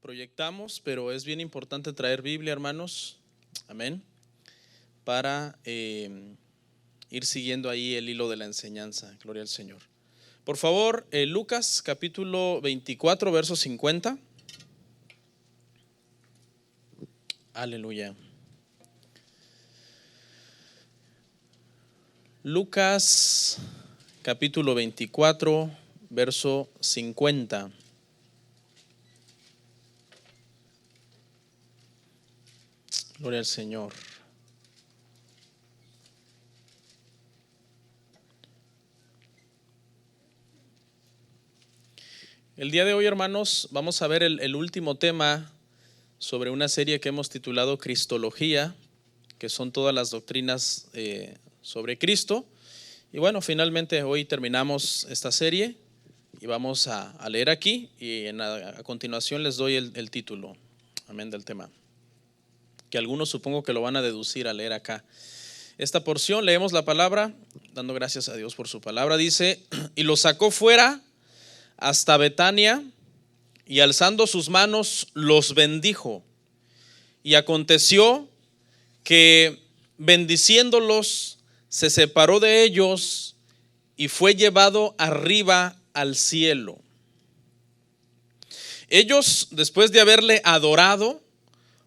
Proyectamos, pero es bien importante traer Biblia, hermanos, amén, para ir siguiendo ahí el hilo de la enseñanza. Gloria al Señor. Por favor, Lucas capítulo 24, verso 50. Aleluya. Lucas capítulo 24, verso 50. Gloria al Señor. El día de hoy, hermanos, vamos a ver el último tema sobre una serie que hemos titulado Cristología, que son todas las doctrinas sobre Cristo. Y bueno, finalmente hoy terminamos esta serie y vamos a leer aquí y a continuación les doy el título, amén, del tema, que algunos supongo que lo van a deducir al leer acá. Esta porción, leemos la palabra, dando gracias a Dios por su palabra. Dice: y lo sacó fuera hasta Betania, y alzando sus manos los bendijo. Y aconteció que, bendiciéndolos, se separó de ellos y fue llevado arriba al cielo. Ellos, después de haberle adorado,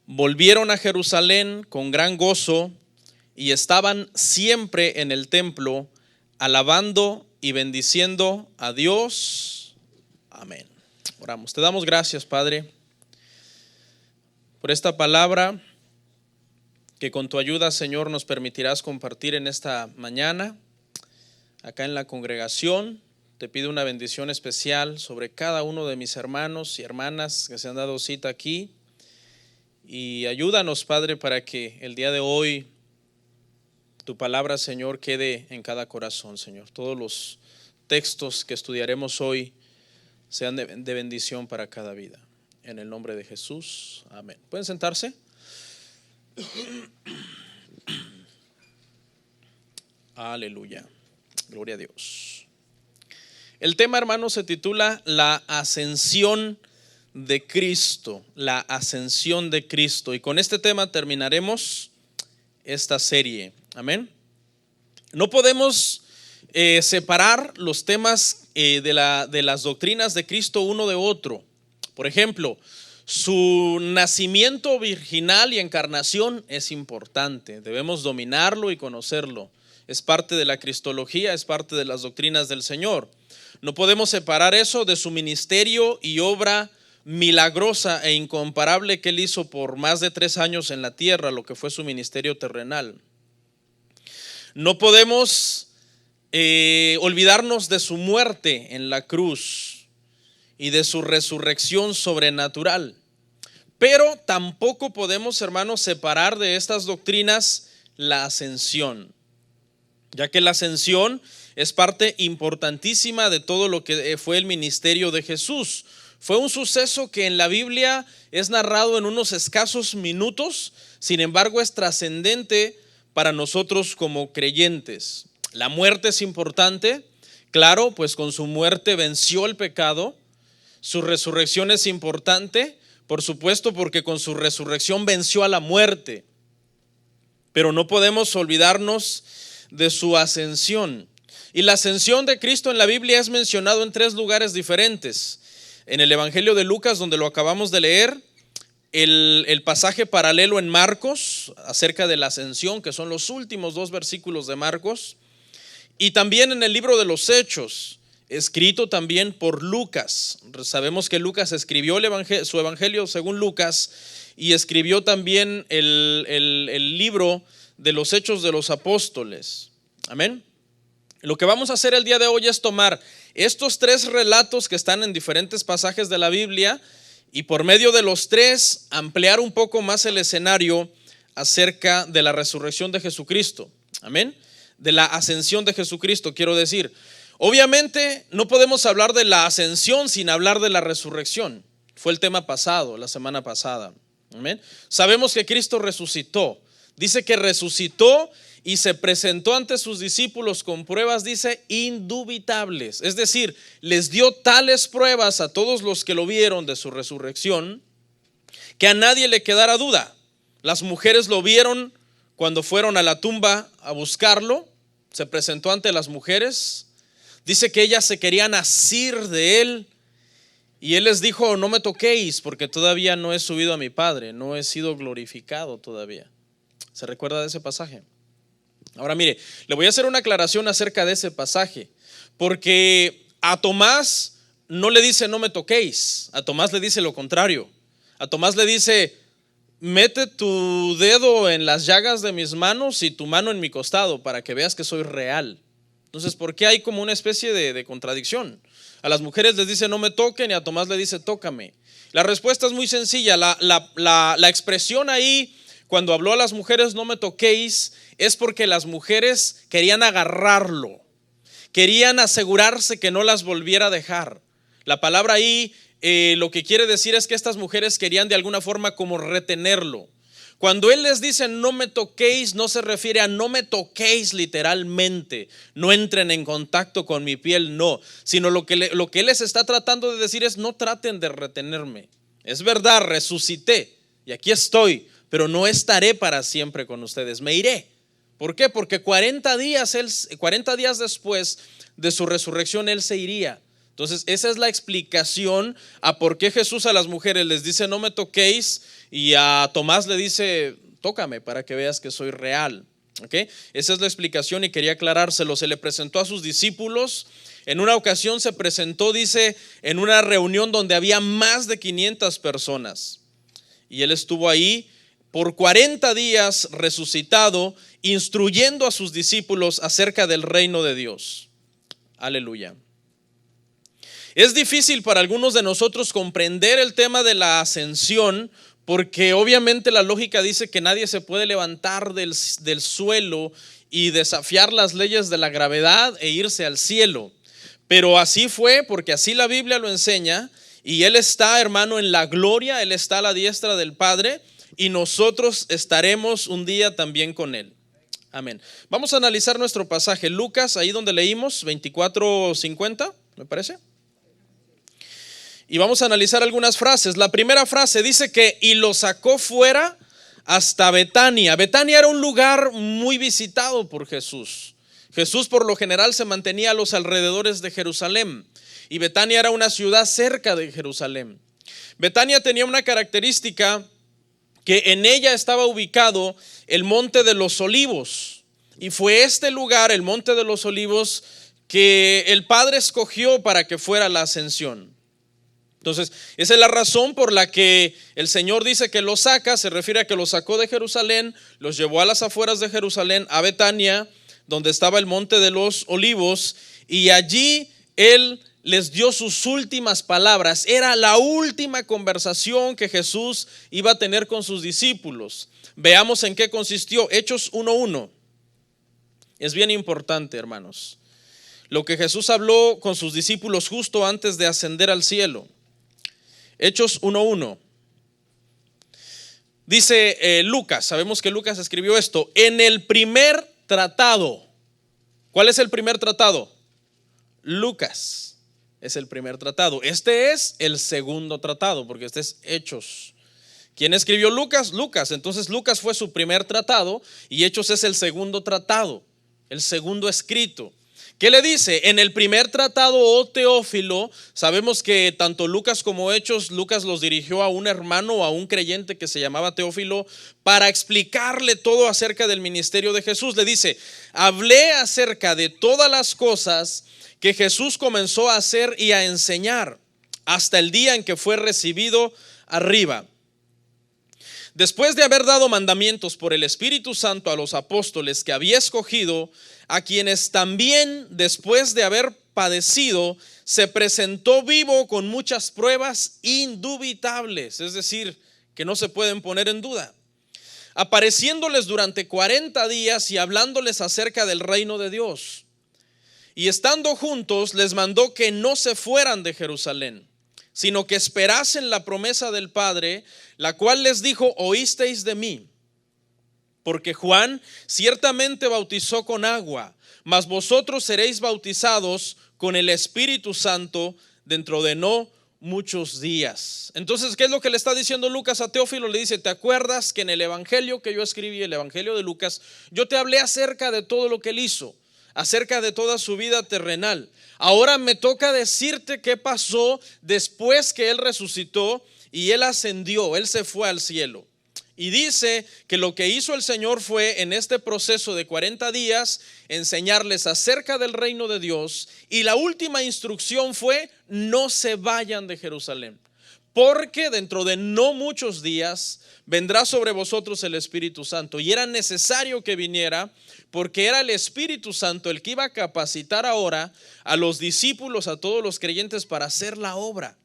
volvieron a Jerusalén con gran gozo y estaban siempre en el templo, alabando y bendiciendo a Dios. Amén. Oramos. Te damos gracias, Padre, por esta palabra que con tu ayuda, Señor, nos permitirás compartir en esta mañana acá en la congregación. Te pido una bendición especial sobre cada uno de mis hermanos y hermanas que se han dado cita aquí. Y ayúdanos, Padre, para que el día de hoy tu palabra, Señor, quede en cada corazón, Señor. Todos los textos que estudiaremos hoy sean de bendición para cada vida. En el nombre de Jesús, amén. ¿Pueden sentarse? Aleluya. Gloria a Dios. El tema, hermanos, se titula La ascensión de Cristo. La ascensión de Cristo. Y con este tema terminaremos esta serie. Amén. No podemos separar los temas de las doctrinas de Cristo uno de otro. Por ejemplo, su nacimiento virginal y encarnación es importante. Debemos dominarlo y conocerlo. Es parte de la cristología, es parte de las doctrinas del Señor. No podemos separar eso de su ministerio y obra milagrosa e incomparable que él hizo por más de 3 años en la tierra, lo que fue su ministerio terrenal. No podemos olvidarnos de su muerte en la cruz y de su resurrección sobrenatural. Pero tampoco podemos, hermanos, separar de estas doctrinas la ascensión, ya que la ascensión es parte importantísima de todo lo que fue el ministerio de Jesús. Fue un suceso que en la Biblia es narrado en unos escasos minutos, sin embargo es trascendente para nosotros como creyentes. La muerte es importante, claro, pues con su muerte venció el pecado. Su resurrección es importante, por supuesto, porque con su resurrección venció a la muerte. Pero no podemos olvidarnos de su ascensión. Y la ascensión de Cristo en la Biblia es mencionado en 3 lugares diferentes. En el Evangelio de Lucas, donde lo acabamos de leer, el pasaje paralelo en Marcos acerca de la ascensión, que son los últimos 2 versículos de Marcos, y también en el libro de los Hechos, escrito también por Lucas. Sabemos que Lucas escribió su evangelio según Lucas y escribió también el libro de los Hechos de los Apóstoles. Amén. Lo que vamos a hacer el día de hoy es tomar estos 3 relatos que están en diferentes pasajes de la Biblia y por medio de los 3 ampliar un poco más el escenario acerca de la resurrección de Jesucristo. Amén. De la ascensión de Jesucristo, quiero decir. Obviamente no podemos hablar de la ascensión sin hablar de la resurrección. Fue el tema pasado, la semana pasada. Amén. Sabemos que Cristo resucitó. Dice que resucitó y se presentó ante sus discípulos con pruebas, dice, indubitables. Es decir, les dio tales pruebas a todos los que lo vieron de su resurrección, que a nadie le quedara duda. Las mujeres lo vieron cuando fueron a la tumba a buscarlo, se presentó ante las mujeres. Dice que ellas se querían asir de él, y él les dijo: no me toquéis, porque todavía no he subido a mi Padre, no he sido glorificado todavía. ¿Se recuerda de ese pasaje? Ahora mire, le voy a hacer una aclaración acerca de ese pasaje, porque a Tomás no le dice no me toquéis, a Tomás le dice lo contrario. A Tomás le dice: mete tu dedo en las llagas de mis manos y tu mano en mi costado para que veas que soy real. Entonces, ¿por qué hay como una especie de contradicción? A las mujeres les dice no me toquen y a Tomás le dice tócame. La respuesta es muy sencilla. La expresión ahí, cuando habló a las mujeres no me toquéis, es porque las mujeres querían agarrarlo, querían asegurarse que no las volviera a dejar. La palabra ahí lo que quiere decir es que estas mujeres querían de alguna forma como retenerlo. Cuando él les dice no me toquéis, no se refiere a no me toquéis literalmente, no entren en contacto con mi piel, no, sino lo que él les está tratando de decir es: no traten de retenerme. Es verdad, resucité y aquí estoy, pero no estaré para siempre con ustedes, me iré. ¿Por qué? Porque 40 días después de su resurrección él se iría. Entonces esa es la explicación a por qué Jesús a las mujeres les dice no me toquéis y a Tomás le dice tócame para que veas que soy real. ¿Okay? Esa es la explicación y quería aclarárselo. Se le presentó a sus discípulos. En una ocasión se presentó, dice, en una reunión donde había más de 500 personas y él estuvo ahí por 40 días resucitado, instruyendo a sus discípulos acerca del reino de Dios. Aleluya. Es difícil para algunos de nosotros comprender el tema de la ascensión, porque obviamente la lógica dice que nadie se puede levantar del suelo y desafiar las leyes de la gravedad e irse al cielo. Pero así fue, porque así la Biblia lo enseña, y Él está, hermano, en la gloria, Él está a la diestra del Padre, y nosotros estaremos un día también con Él. Amén. Vamos a analizar nuestro pasaje, Lucas, ahí donde leímos, 24:50, me parece. Y vamos a analizar algunas frases. La primera frase dice que y lo sacó fuera hasta Betania. Betania era un lugar muy visitado por Jesús. Jesús por lo general se mantenía a los alrededores de Jerusalén y Betania era una ciudad cerca de Jerusalén. Betania tenía una característica, que en ella estaba ubicado el Monte de los Olivos, y fue este lugar, el Monte de los Olivos, que el Padre escogió para que fuera la ascensión. Entonces, esa es la razón por la que el Señor dice que los saca. Se refiere a que los sacó de Jerusalén, los llevó a las afueras de Jerusalén, a Betania, donde estaba el Monte de los Olivos, y allí Él les dio sus últimas palabras. Era la última conversación que Jesús iba a tener con sus discípulos. Veamos en qué consistió. Hechos 1:1. Es bien importante, hermanos, lo que Jesús habló con sus discípulos justo antes de ascender al cielo. Hechos 1:1. Dice Lucas, sabemos que Lucas escribió esto, en el primer tratado. ¿Cuál es el primer tratado? Lucas es el primer tratado. Este es el segundo tratado, porque este es Hechos. ¿Quién escribió Lucas? Lucas. Entonces Lucas fue su primer tratado y Hechos es el segundo tratado, el segundo escrito. ¿Qué le dice? En el primer tratado, oh Teófilo, sabemos que tanto Lucas como Hechos, Lucas los dirigió a un hermano, a un creyente que se llamaba Teófilo, para explicarle todo acerca del ministerio de Jesús. Le dice, hablé acerca de todas las cosas que Jesús comenzó a hacer y a enseñar hasta el día en que fue recibido arriba. Después de haber dado mandamientos por el Espíritu Santo a los apóstoles que había escogido, a quienes también después de haber padecido se presentó vivo con muchas pruebas indubitables, es decir, que no se pueden poner en duda, apareciéndoles durante 40 días y hablándoles acerca del reino de Dios. Y estando juntos les mandó que no se fueran de Jerusalén, sino que esperasen la promesa del Padre, la cual les dijo, oísteis de mí. Porque Juan ciertamente bautizó con agua, mas vosotros seréis bautizados con el Espíritu Santo dentro de no muchos días. Entonces, ¿qué es lo que le está diciendo Lucas a Teófilo? Le dice: ¿te acuerdas que en el evangelio que yo escribí, el evangelio de Lucas, yo te hablé acerca de todo lo que él hizo, acerca de toda su vida terrenal? Ahora me toca decirte qué pasó después que él resucitó y él ascendió, él se fue al cielo. Y dice que lo que hizo el Señor fue, en este proceso de 40 días, enseñarles acerca del reino de Dios. Y la última instrucción fue: no se vayan de Jerusalén, porque dentro de no muchos días vendrá sobre vosotros el Espíritu Santo. Y era necesario que viniera, porque era el Espíritu Santo el que iba a capacitar ahora a los discípulos, a todos los creyentes, para hacer la obra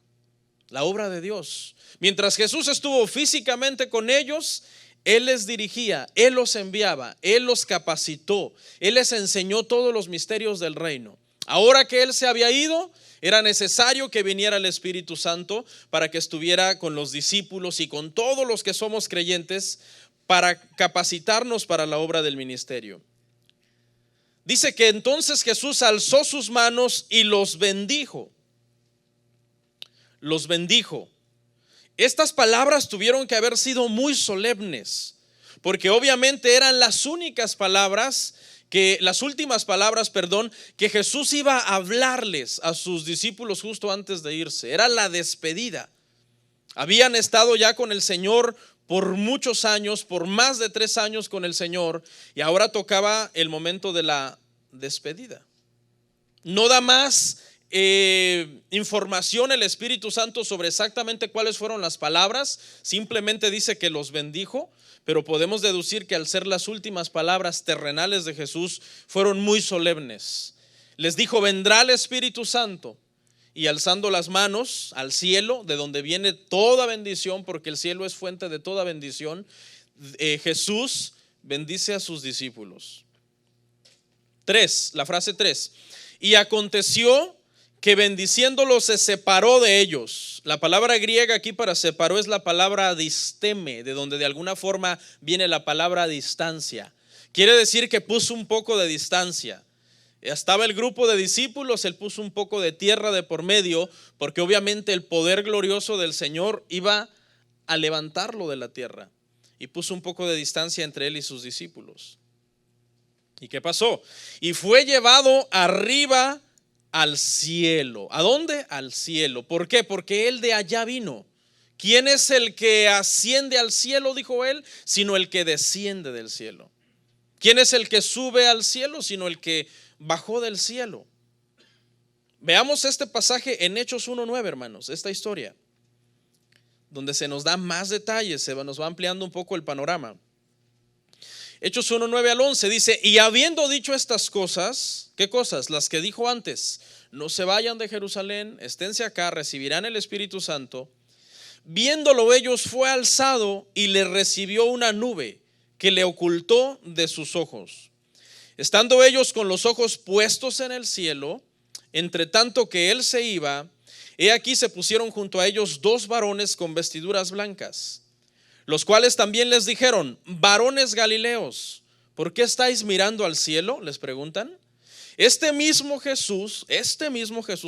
de Dios. Mientras Jesús estuvo físicamente con ellos, Él les dirigía, Él los enviaba, Él los capacitó, Él les enseñó todos los misterios del reino. Ahora que Él se había ido, era necesario que viniera el Espíritu Santo para que estuviera con los discípulos y con todos los que somos creyentes, para capacitarnos para la obra del ministerio. Dice que entonces Jesús alzó sus manos y los bendijo. Los bendijo. Estas palabras tuvieron que haber sido muy solemnes, porque obviamente eran las únicas palabras las últimas palabras, que Jesús iba a hablarles a sus discípulos justo antes de irse. Era la despedida. Habían estado ya con el Señor por muchos años, por más de 3 años con el Señor, y ahora tocaba el momento de la despedida. No da más información el Espíritu Santo sobre exactamente cuáles fueron las palabras, simplemente dice que los bendijo, pero podemos deducir que al ser las últimas palabras terrenales de Jesús, fueron muy solemnes. Les dijo: vendrá el Espíritu Santo, y alzando las manos al cielo, de donde viene toda bendición, porque el cielo es fuente de toda bendición, Jesús bendice a sus discípulos. La frase 3: y aconteció que bendiciéndolos se separó de ellos. La palabra griega aquí para separó es la palabra disteme, de donde de alguna forma viene la palabra distancia. Quiere decir que puso un poco de distancia. Estaba el grupo de discípulos, él puso un poco de tierra de por medio, porque obviamente el poder glorioso del Señor iba a levantarlo de la tierra, y puso un poco de distancia entre él y sus discípulos. ¿Y qué pasó? Y fue llevado arriba al cielo. ¿A dónde? Al cielo. ¿Por qué? Porque él de allá vino. ¿Quién es el que asciende al cielo?, dijo él, sino el que desciende del cielo. ¿Quién es el que sube al cielo?, sino el que bajó del cielo. Veamos este pasaje en Hechos 1:9, hermanos, esta historia, donde se nos da más detalles, se nos va ampliando un poco el panorama. Hechos 1:9 al 11 dice: y habiendo dicho estas cosas, ¿qué cosas? Las que dijo antes: no se vayan de Jerusalén, esténse acá, recibirán el Espíritu Santo. Viéndolo ellos, fue alzado y le recibió una nube que le ocultó de sus ojos. Estando ellos con los ojos puestos en el cielo, entre tanto que él se iba, he aquí se pusieron junto a ellos 2 varones con vestiduras blancas, los cuales también les dijeron: varones Galileos, ¿por qué estáis mirando al cielo?, les preguntan. Este mismo Jesús,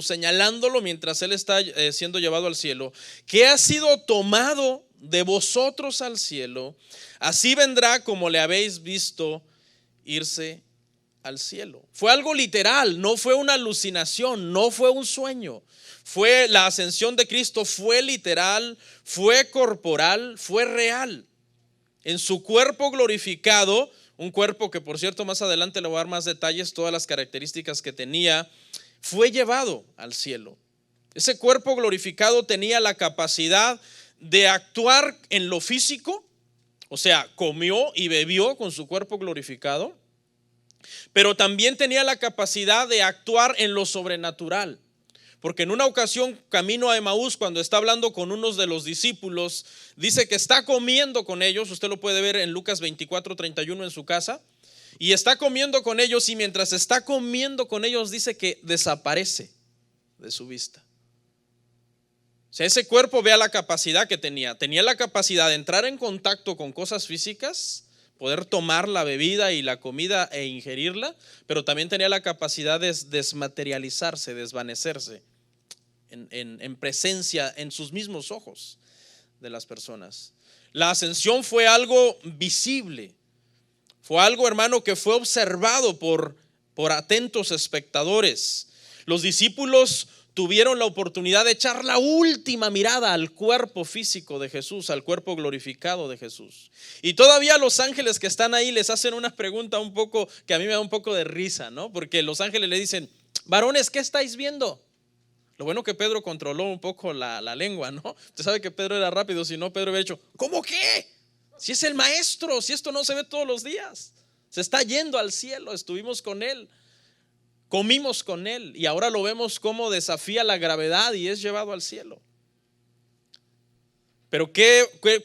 señalándolo mientras él está siendo llevado al cielo, que ha sido tomado de vosotros al cielo, así vendrá como le habéis visto irse al cielo. Fue algo literal, no fue una alucinación, no fue un sueño. Fue la ascensión de Cristo, fue literal, fue corporal, fue real. En su cuerpo glorificado, un cuerpo que, por cierto, más adelante le voy a dar más detalles, todas las características que tenía, fue llevado al cielo. Ese cuerpo glorificado tenía la capacidad de actuar en lo físico, o sea, comió y bebió con su cuerpo glorificado, pero también tenía la capacidad de actuar en lo sobrenatural. Porque en una ocasión, camino a Emaús, cuando está hablando con unos de los discípulos, dice que está comiendo con ellos. Usted lo puede ver en Lucas 24:31 en su casa. Y está comiendo con ellos, y mientras está comiendo con ellos, dice que desaparece de su vista. O sea, ese cuerpo, vea la capacidad que tenía. Tenía la capacidad de entrar en contacto con cosas físicas, poder tomar la bebida y la comida e ingerirla, pero también tenía la capacidad de desmaterializarse, desvanecerse en presencia, en sus mismos ojos de las personas. La ascensión fue algo visible, fue algo, hermano, que fue observado por atentos espectadores. Los discípulos tuvieron la oportunidad de echar la última mirada al cuerpo físico de Jesús, al cuerpo glorificado de Jesús. Y todavía los ángeles que están ahí les hacen una pregunta un poco, que a mí me da un poco de risa, ¿no? Porque los ángeles le dicen: varones, ¿qué estáis viendo? Lo bueno que Pedro controló un poco la lengua, ¿no? Usted sabe que Pedro era rápido, si no Pedro hubiera dicho: ¿cómo qué? Si es el maestro, si esto no se ve todos los días. Se está yendo al cielo, estuvimos con él, comimos con él y ahora lo vemos como desafía la gravedad y es llevado al cielo. Pero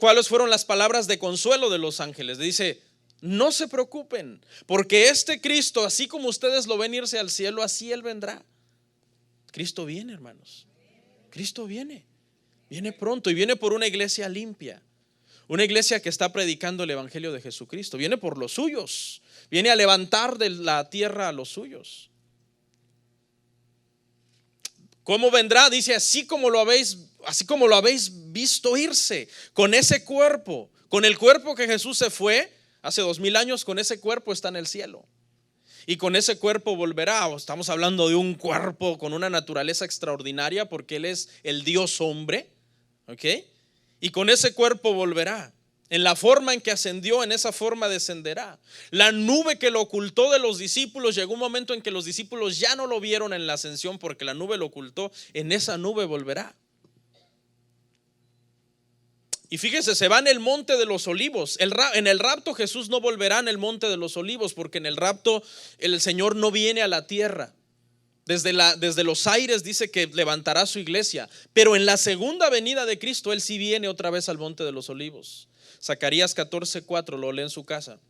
¿cuáles fueron las palabras de consuelo de los ángeles? Dice: no se preocupen, porque este Cristo, así como ustedes lo ven irse al cielo, así Él vendrá. Cristo viene, hermanos. Cristo viene pronto y viene por una iglesia limpia, una iglesia que está predicando el evangelio de Jesucristo. Viene por los suyos, viene a levantar de la tierra a los suyos. ¿Cómo vendrá? Dice: así como lo habéis visto irse, con ese cuerpo, con el cuerpo que Jesús se fue hace 2000 años, con ese cuerpo está en el cielo. Y con ese cuerpo volverá. Estamos hablando de un cuerpo con una naturaleza extraordinaria, porque Él es el Dios hombre, ¿ok? Y con ese cuerpo volverá. En la forma en que ascendió, en esa forma descenderá. La nube que lo ocultó de los discípulos, llegó un momento en que los discípulos ya no lo vieron en la ascensión, porque la nube lo ocultó. En esa nube volverá. Y fíjese, se va en el monte de los olivos. En el rapto Jesús no volverá en el monte de los olivos, porque en el rapto el Señor no viene a la tierra. Desde los aires dice que levantará su iglesia, pero en la segunda venida de Cristo Él sí viene otra vez al monte de los olivos. Zacarías 14:4, lo lee en su casa.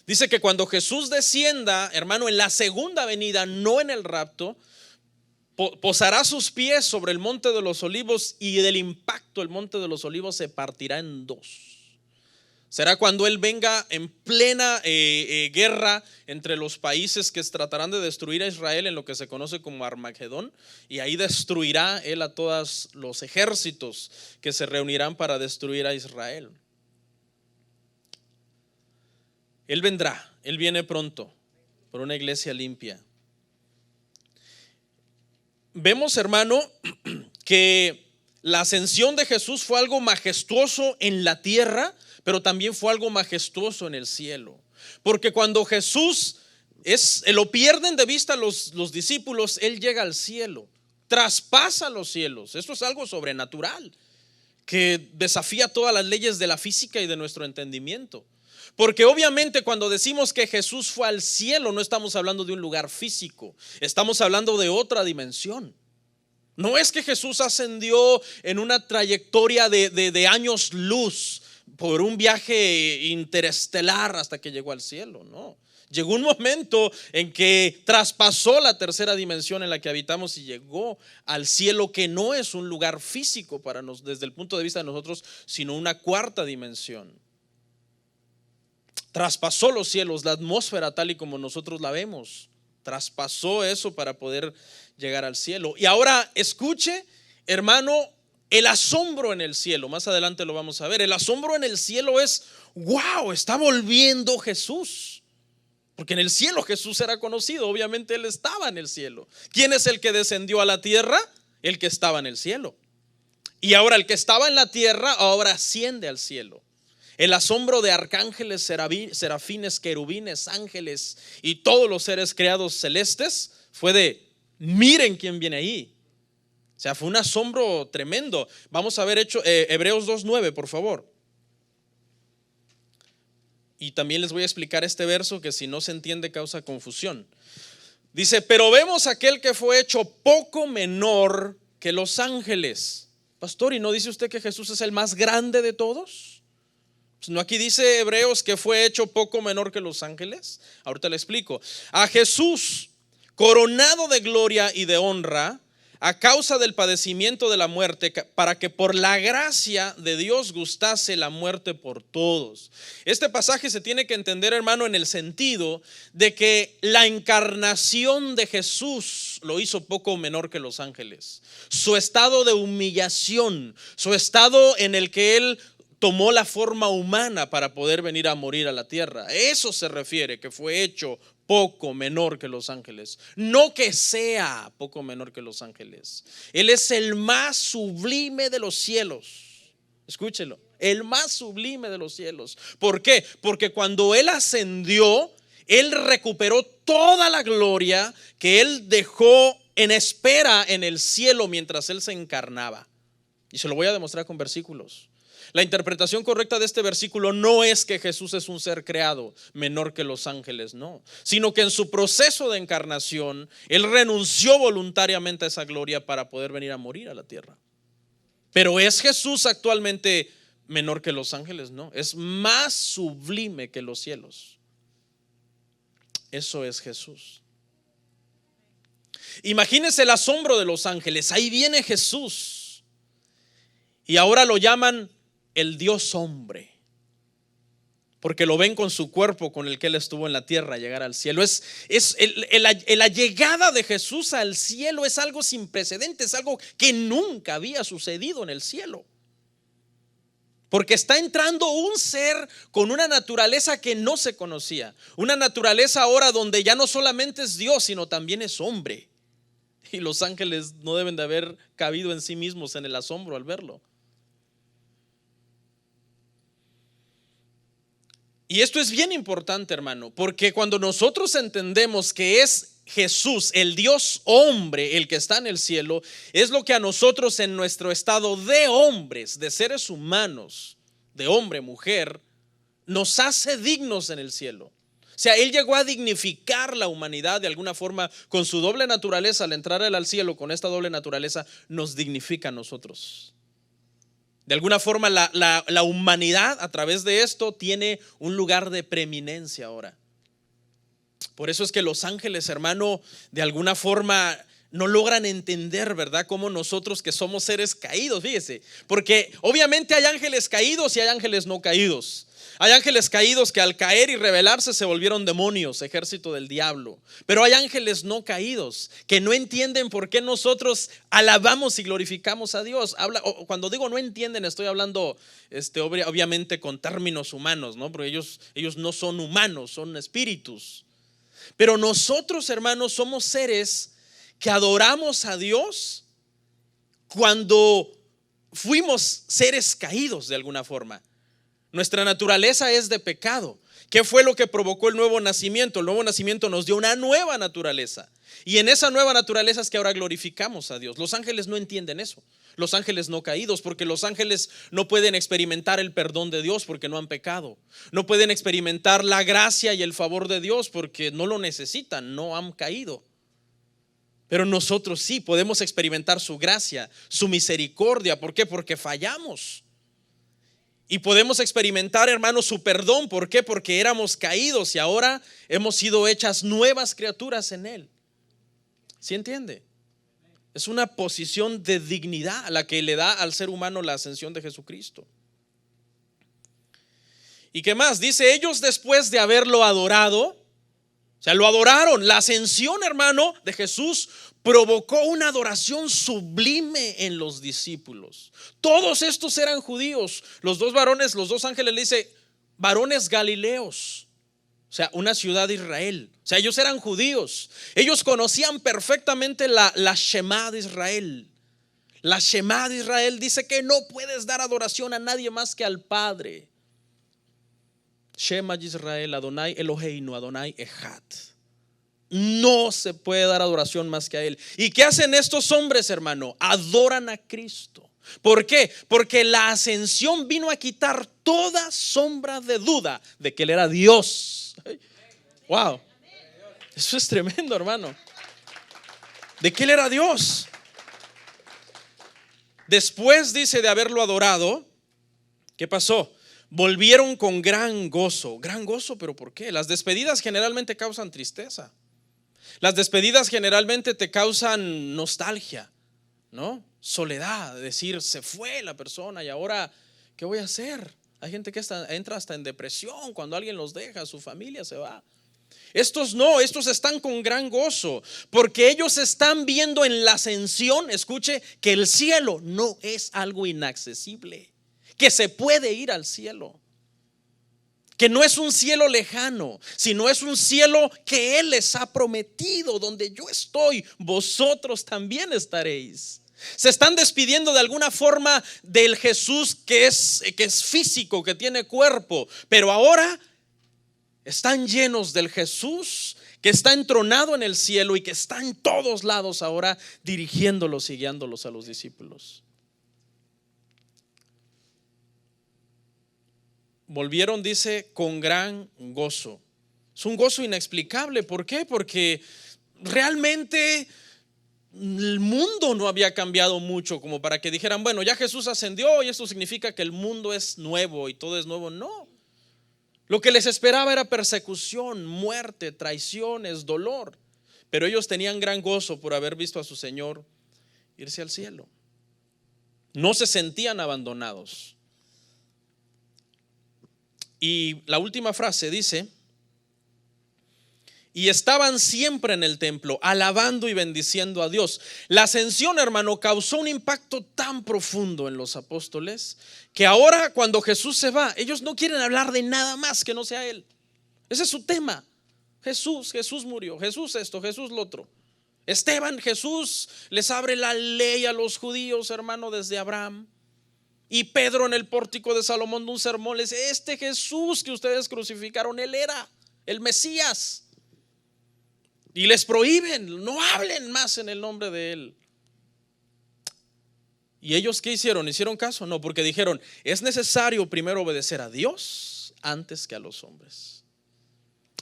Dice que cuando Jesús descienda, hermano, en la segunda venida, no en el rapto, posará sus pies sobre el monte de los olivos, y del impacto el monte de los olivos se partirá en dos. Será cuando Él venga en plena guerra entre los países que tratarán de destruir a Israel, en lo que se conoce como Armagedón, y ahí destruirá Él a todos los ejércitos que se reunirán para destruir a Israel. Él vendrá, Él viene pronto por una iglesia limpia. Vemos, hermano, que la ascensión de Jesús fue algo majestuoso en la tierra, pero también fue algo majestuoso en el cielo. Porque cuando Jesús lo pierden de vista los discípulos, Él llega al cielo, traspasa los cielos. Esto es algo sobrenatural que desafía todas las leyes de la física y de nuestro entendimiento. Porque obviamente cuando decimos que Jesús fue al cielo, no estamos hablando de un lugar físico, estamos hablando de otra dimensión. No es que Jesús ascendió en una trayectoria de años luz por un viaje interestelar hasta que llegó al cielo, no. Llegó un momento en que traspasó la tercera dimensión en la que habitamos y llegó al cielo, que no es un lugar físico para nosotros desde el punto de vista de nosotros, sino una cuarta dimensión. Traspasó los cielos, la atmósfera tal y como nosotros la vemos, traspasó eso para poder llegar al cielo. Y ahora escuche, hermano, el asombro en el cielo. Más adelante lo vamos a ver. El asombro en el cielo es: wow, está volviendo Jesús. Porque en el cielo Jesús era conocido, obviamente Él estaba en el cielo. ¿Quién es el que descendió a la tierra? El que estaba en el cielo. Y ahora el que estaba en la tierra ahora asciende al cielo. El asombro de arcángeles, serafines, querubines, ángeles y todos los seres creados celestes fue de: miren quién viene ahí. O sea, fue un asombro tremendo. Vamos a ver Hebreos 2:9, por favor. Y también les voy a explicar este verso, que si no se entiende causa confusión. Dice: pero vemos aquel que fue hecho poco menor que los ángeles. Pastor, ¿y no dice usted que Jesús es el más grande de todos? ¿No aquí dice Hebreos que fue hecho poco menor que los ángeles? Ahorita le explico. A Jesús, coronado de gloria y de honra, a causa del padecimiento de la muerte, para que por la gracia de Dios gustase la muerte por todos. Este pasaje se tiene que entender, hermano, en el sentido de que la encarnación de Jesús lo hizo poco menor que los ángeles. Su estado de humillación, su estado en el que Él tomó la forma humana para poder venir a morir a la tierra. Eso se refiere, que fue hecho poco menor que los ángeles. No que sea poco menor que los ángeles. Él es el más sublime de los cielos. Escúchelo, el más sublime de los cielos. ¿Por qué? Porque cuando Él ascendió, Él recuperó toda la gloria que Él dejó en espera en el cielo mientras Él se encarnaba. Y se lo voy a demostrar con versículos. La interpretación correcta de este versículo no es que Jesús es un ser creado menor que los ángeles, no, sino que en su proceso de encarnación Él renunció voluntariamente a esa gloria para poder venir a morir a la tierra. Pero ¿es Jesús actualmente menor que los ángeles? No, es más sublime que los cielos. Eso es Jesús. Imagínense el asombro de los ángeles. Ahí viene Jesús y ahora lo llaman el Dios hombre, porque lo ven con su cuerpo con el que Él estuvo en la tierra, llegar al cielo. La llegada de Jesús al cielo es algo sin precedentes, algo que nunca había sucedido en el cielo, porque está entrando un ser con una naturaleza que no se conocía, una naturaleza ahora donde ya no solamente es Dios, sino también es hombre. Y los ángeles no deben de haber cabido en sí mismos en el asombro al verlo. Y esto es bien importante, hermano, porque cuando nosotros entendemos que es Jesús, el Dios hombre, el que está en el cielo, es lo que a nosotros en nuestro estado de hombres, de seres humanos, de hombre, mujer, nos hace dignos en el cielo. O sea, Él llegó a dignificar la humanidad de alguna forma con su doble naturaleza. Al entrar Él al cielo con esta doble naturaleza, nos dignifica a nosotros. De alguna forma la humanidad a través de esto tiene un lugar de preeminencia ahora. Por eso es que los ángeles, hermano, de alguna forma no logran entender, ¿verdad? Cómo nosotros que somos seres caídos, fíjese. Porque obviamente hay ángeles caídos y hay ángeles no caídos. Hay ángeles caídos que al caer y rebelarse se volvieron demonios, ejército del diablo. Pero hay ángeles no caídos que no entienden por qué nosotros alabamos y glorificamos a Dios. Cuando digo no entienden, estoy hablando obviamente con términos humanos, ¿no? Porque ellos no son humanos, son espíritus. Pero nosotros, hermanos, somos seres que adoramos a Dios cuando fuimos seres caídos de alguna forma. Nuestra naturaleza es de pecado. ¿Qué fue lo que provocó el nuevo nacimiento? El nuevo nacimiento nos dio una nueva naturaleza. Y en esa nueva naturaleza es que ahora glorificamos a Dios. Los ángeles no entienden eso. Los ángeles no caídos, porque los ángeles no pueden experimentar el perdón de Dios porque no han pecado. No pueden experimentar la gracia y el favor de Dios porque no lo necesitan, no han caído. Pero nosotros sí podemos experimentar su gracia, su misericordia. ¿Por qué? Porque fallamos. Y podemos experimentar, hermanos, su perdón. ¿Por qué? Porque éramos caídos y ahora hemos sido hechas nuevas criaturas en Él. ¿Sí entiende? Es una posición de dignidad a la que le da al ser humano la ascensión de Jesucristo. ¿Y qué más? Dice, ellos después de haberlo adorado, o sea, lo adoraron. La ascensión, hermano, de Jesús provocó una adoración sublime en los discípulos. Todos estos eran judíos. Los dos varones, los dos ángeles le dice, varones galileos. O sea, una ciudad de Israel. O sea, ellos eran judíos. Ellos conocían perfectamente la Shema de Israel. La Shema de Israel dice que no puedes dar adoración a nadie más que al Padre. Shema Yisrael, Adonai Eloheinu, Adonai Echad. No se puede dar adoración más que a Él. ¿Y qué hacen estos hombres, hermano? Adoran a Cristo. ¿Por qué? Porque la ascensión vino a quitar toda sombra de duda de que Él era Dios. Wow, eso es tremendo, hermano. De que Él era Dios. Después, dice, de haberlo adorado, ¿qué pasó? Volvieron con gran gozo. Gran gozo, ¿pero por qué? Las despedidas generalmente causan tristeza. Las despedidas generalmente te causan nostalgia. ¿no? Soledad, decir, se fue la persona y ahora, ¿qué voy a hacer? Hay gente que entra hasta en depresión cuando alguien los deja, su familia se va. Estos no, estos están con gran gozo, porque ellos están viendo en la ascensión, escuche, que el cielo no es algo inaccesible, que se puede ir al cielo, que no es un cielo lejano, sino es un cielo que Él les ha prometido. Donde yo estoy, vosotros también estaréis. Se están despidiendo de alguna forma del Jesús que es físico, que tiene cuerpo, pero ahora están llenos del Jesús que está entronado en el cielo y que está en todos lados ahora, dirigiéndolos y guiándolos a los discípulos. Volvieron, dice, con gran gozo. Es un gozo inexplicable. ¿Por qué? Porque realmente el mundo no había cambiado mucho como para que dijeran, bueno, ya Jesús ascendió y esto significa que el mundo es nuevo y todo es nuevo. No. Lo que les esperaba era persecución, muerte, traiciones, dolor. Pero ellos tenían gran gozo por haber visto a su Señor irse al cielo. No se sentían abandonados. Y la última frase dice: y estaban siempre en el templo, alabando y bendiciendo a Dios. La ascensión, hermano, causó un impacto tan profundo en los apóstoles que ahora, cuando Jesús se va, ellos no quieren hablar de nada más que no sea Él. Ese es su tema. Jesús murió, Jesús esto, Jesús lo otro. Esteban, Jesús les abre la ley a los judíos, hermano, desde Abraham. Y Pedro en el pórtico de Salomón de un sermón les dice: este Jesús que ustedes crucificaron, Él era el Mesías. Y les prohíben, no hablen más en el nombre de Él. ¿Y ellos qué hicieron? ¿Hicieron caso? No, porque dijeron: es necesario primero obedecer a Dios antes que a los hombres.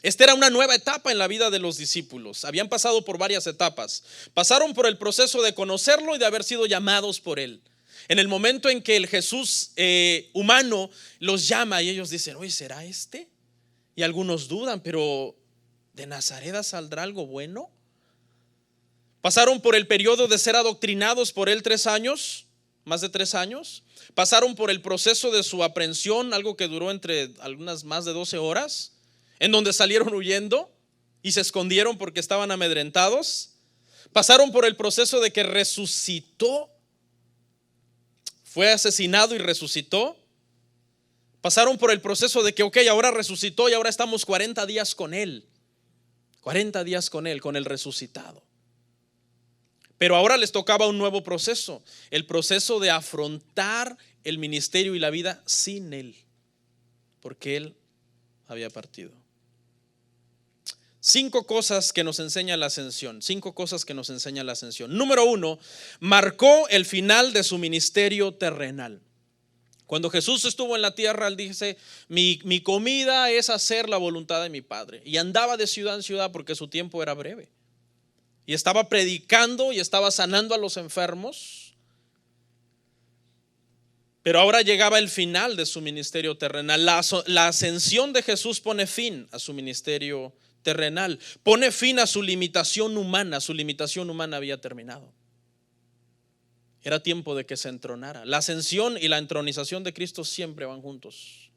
Esta era una nueva etapa en la vida de los discípulos. Habían pasado por varias etapas. Pasaron por el proceso de conocerlo y de haber sido llamados por Él. En el momento en que el Jesús humano los llama y ellos dicen: oye, ¿será este? Y algunos dudan, pero ¿de Nazaret saldrá algo bueno? Pasaron por el periodo de ser adoctrinados por Él 3 años, más de 3 años. Pasaron por el proceso de su aprehensión, algo que duró entre algunas más de 12 horas, en donde salieron huyendo y se escondieron porque estaban amedrentados. Pasaron por el proceso de que resucitó, fue asesinado y resucitó. Pasaron por el proceso de que ahora resucitó y ahora estamos 40 días con Él. 40 días con Él, con el resucitado. Pero ahora les tocaba un nuevo proceso, el proceso de afrontar el ministerio y la vida sin Él, porque Él había partido. 5 cosas que nos enseña la ascensión. 5 cosas que nos enseña la ascensión. Número 1, marcó el final de su ministerio terrenal. Cuando Jesús estuvo en la tierra, Él dice: mi comida es hacer la voluntad de mi Padre. Y andaba de ciudad en ciudad porque su tiempo era breve. Y estaba predicando y estaba sanando a los enfermos. Pero ahora llegaba el final de su ministerio terrenal. La ascensión de Jesús pone fin a su ministerio terrenal. Pone fin a su limitación humana. Su limitación humana había terminado. Era tiempo de que se entronara. La ascensión y la entronización de Cristo siempre van juntos.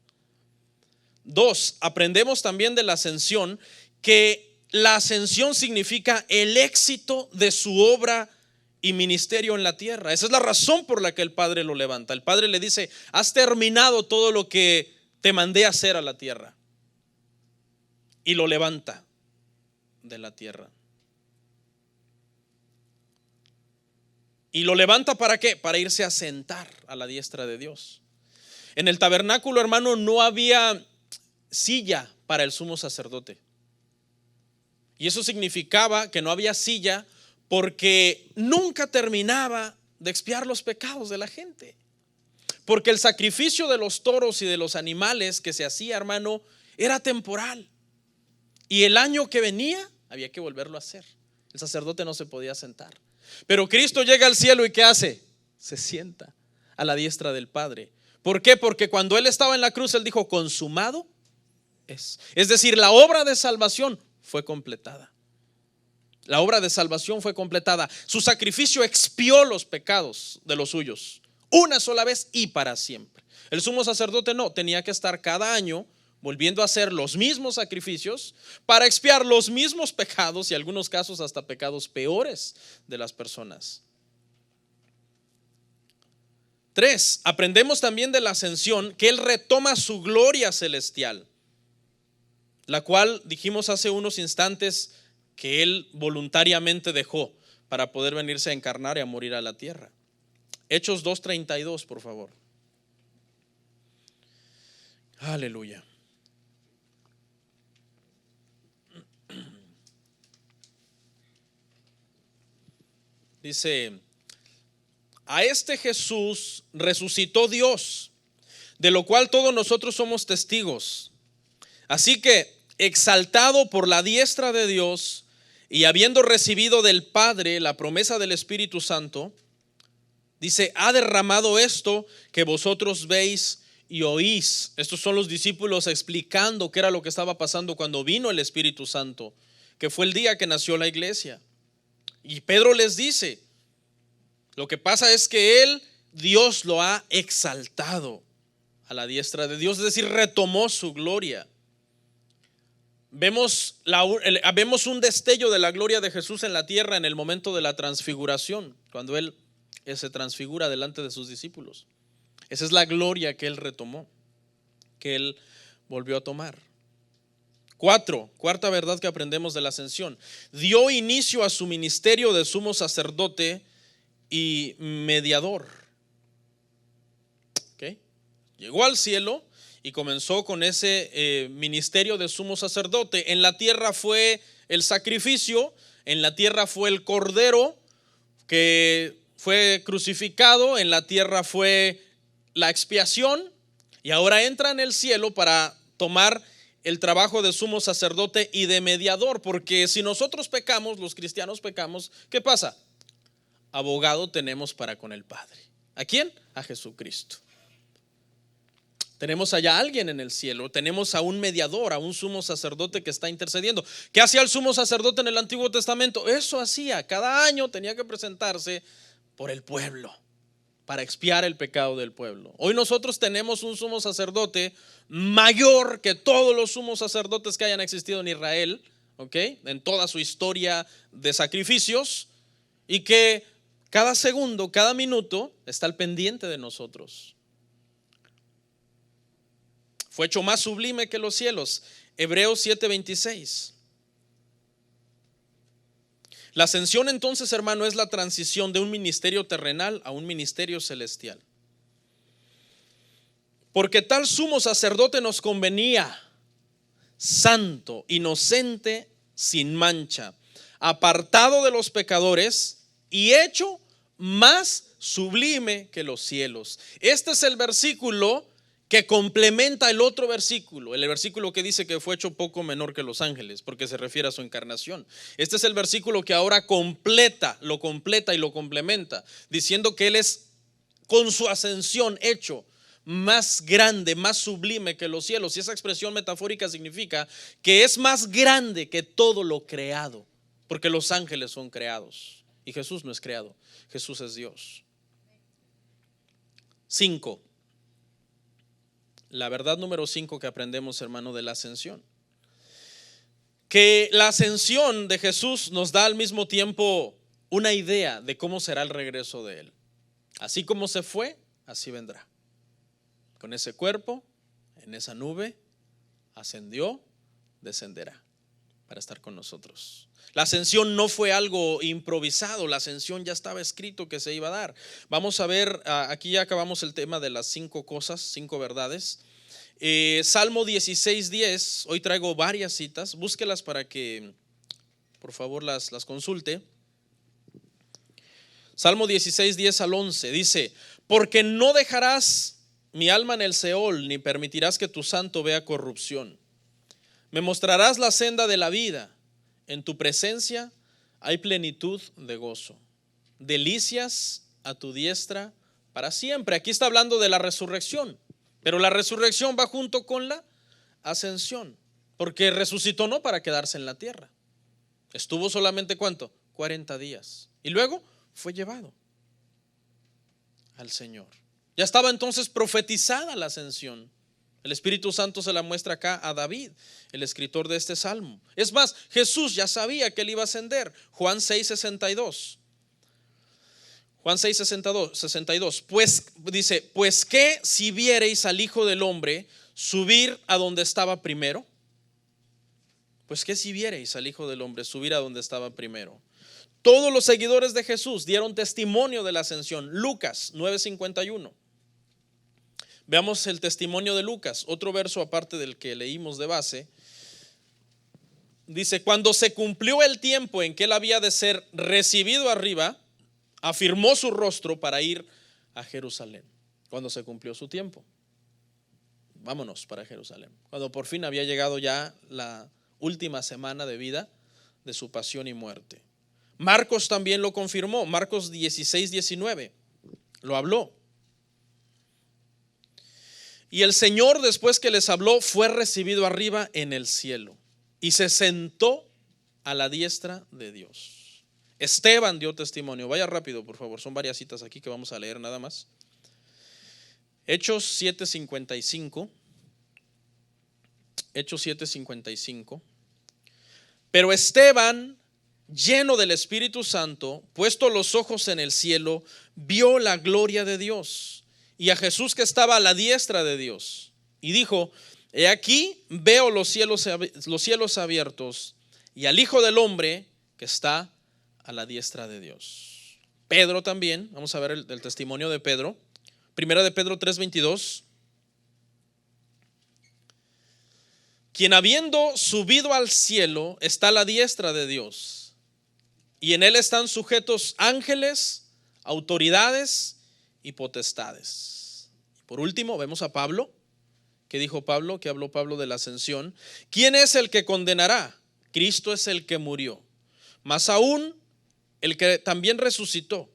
2, aprendemos también de la ascensión que la ascensión significa el éxito de su obra y ministerio en la tierra. Esa es la razón por la que el Padre lo levanta. El Padre le dice: has terminado todo lo que te mandé hacer a la tierra. Y lo levanta de la tierra. ¿Y lo levanta para qué? Para irse a sentar a la diestra de Dios. En el tabernáculo, hermano, no había silla para el sumo sacerdote. Y eso significaba que no había silla porque nunca terminaba de expiar los pecados de la gente. Porque el sacrificio de los toros y de los animales que se hacía, hermano, era temporal. Y el año que venía había que volverlo a hacer. El sacerdote no se podía sentar. Pero Cristo llega al cielo y ¿qué hace? Se sienta a la diestra del Padre. ¿Por qué? Porque cuando Él estaba en la cruz, Él dijo: consumado es. Es decir, la obra de salvación fue completada. La obra de salvación fue completada. Su sacrificio expió los pecados de los suyos, una sola vez y para siempre. El sumo sacerdote no, tenía que estar cada año volviendo a hacer los mismos sacrificios para expiar los mismos pecados y en algunos casos hasta pecados peores de las personas. 3. Aprendemos también de la ascensión que Él retoma su gloria celestial, la cual dijimos hace unos instantes que Él voluntariamente dejó para poder venirse a encarnar y a morir a la tierra. Hechos 2:32, por favor. Aleluya. Dice: a este Jesús resucitó Dios, de lo cual todos nosotros somos testigos. Así que, exaltado por la diestra de Dios y habiendo recibido del Padre la promesa del Espíritu Santo, dice, ha derramado esto que vosotros veis y oís. Estos son los discípulos explicando qué era lo que estaba pasando cuando vino el Espíritu Santo, que fue el día que nació la iglesia. Y Pedro les dice, lo que pasa es que Él, Dios lo ha exaltado a la diestra de Dios, es decir, retomó su gloria. Vemos un destello de la gloria de Jesús en la tierra en el momento de la transfiguración, cuando Él se transfigura delante de sus discípulos. Esa es la gloria que Él retomó, que Él volvió a tomar. 4, cuarta verdad que aprendemos de la ascensión: dio inicio a su ministerio de sumo sacerdote y mediador. ¿Okay? Llegó al cielo y comenzó con ese ministerio de sumo sacerdote. En la tierra fue el sacrificio, en la tierra fue el cordero que fue crucificado, en la tierra fue la expiación, y ahora entra en el cielo para tomar el trabajo de sumo sacerdote y de mediador, porque si nosotros pecamos, los cristianos pecamos, ¿qué pasa? Abogado tenemos para con el Padre. ¿A quién? A Jesucristo. Tenemos allá a alguien en el cielo, tenemos a un mediador, a un sumo sacerdote que está intercediendo. ¿Qué hacía el sumo sacerdote en el Antiguo Testamento? Eso hacía, cada año tenía que presentarse por el pueblo para expiar el pecado del pueblo. Hoy nosotros tenemos un sumo sacerdote mayor que todos los sumos sacerdotes que hayan existido en Israel, ¿okay? En toda su historia de sacrificios, y que cada segundo, cada minuto está al pendiente de nosotros. Fue hecho más sublime que los cielos. Hebreos 7:26. La ascensión entonces, hermano, es la transición de un ministerio terrenal a un ministerio celestial. Porque tal sumo sacerdote nos convenía, santo, inocente, sin mancha, apartado de los pecadores y hecho más sublime que los cielos. Este es el versículo que complementa el otro versículo, el versículo que dice que fue hecho poco menor que los ángeles, porque se refiere a su encarnación. Este es el versículo que ahora lo completa y lo complementa, diciendo que Él es con su ascensión hecho más grande, más sublime que los cielos. Y esa expresión metafórica significa que es más grande que todo lo creado, porque los ángeles son creados y Jesús no es creado, Jesús es Dios. 5. La verdad número 5 que aprendemos, hermano, de la ascensión: que la ascensión de Jesús nos da al mismo tiempo una idea de cómo será el regreso de Él. Así como se fue, así vendrá. Con ese cuerpo, en esa nube, ascendió, descenderá para estar con nosotros. La ascensión no fue algo improvisado, la ascensión ya estaba escrito que se iba a dar. Vamos a ver, aquí ya acabamos el tema de las 5 cosas, 5 verdades. Salmo 16:10, hoy traigo varias citas, búsquelas para que por favor las consulte. Salmo 16:10 al 11 dice: porque no dejarás mi alma en el Seol, ni permitirás que tu santo vea corrupción. Me mostrarás la senda de la vida. En tu presencia hay plenitud de gozo, delicias a tu diestra para siempre. Aquí está hablando de la resurrección, pero la resurrección va junto con la ascensión, porque resucitó no para quedarse en la tierra. Estuvo solamente ¿cuánto? 40 días. Y luego fue llevado al Señor. Ya estaba entonces profetizada la ascensión. El Espíritu Santo se la muestra acá a David, el escritor de este salmo. Es más, Jesús ya sabía que él iba a ascender. Juan 6:62. Juan 6:62. Pues dice, pues que si viereis al Hijo del Hombre subir a donde estaba primero. Pues que si viereis al Hijo del Hombre subir a donde estaba primero. Todos los seguidores de Jesús dieron testimonio de la ascensión. Lucas 9:51. Veamos el testimonio de Lucas, otro verso aparte del que leímos de base. Dice, cuando se cumplió el tiempo en que él había de ser recibido arriba, afirmó su rostro para ir a Jerusalén. Cuando se cumplió su tiempo, vámonos para Jerusalén. Cuando por fin había llegado ya la última semana de vida de su pasión y muerte. Marcos también lo confirmó, Marcos 16:19, lo habló. Y el Señor, después que les habló, fue recibido arriba en el cielo y se sentó a la diestra de Dios. Esteban dio testimonio. Vaya rápido, por favor. Son varias citas aquí que vamos a leer nada más. Hechos 7:55. Hechos 7:55. Pero Esteban, lleno del Espíritu Santo, puesto los ojos en el cielo, vio la gloria de Dios y a Jesús que estaba a la diestra de Dios, y dijo, he aquí veo los cielos abiertos y al Hijo del Hombre que está a la diestra de Dios. Pedro también, vamos a ver el testimonio de Pedro. Primera de Pedro 3:22. Quien habiendo subido al cielo está a la diestra de Dios, y en él están sujetos ángeles, autoridades y potestades. Por último, vemos a Pablo. ¿Qué dijo Pablo? ¿Qué habló Pablo de la ascensión? ¿Quién es el que condenará? Cristo es el que murió, más aún el que también resucitó,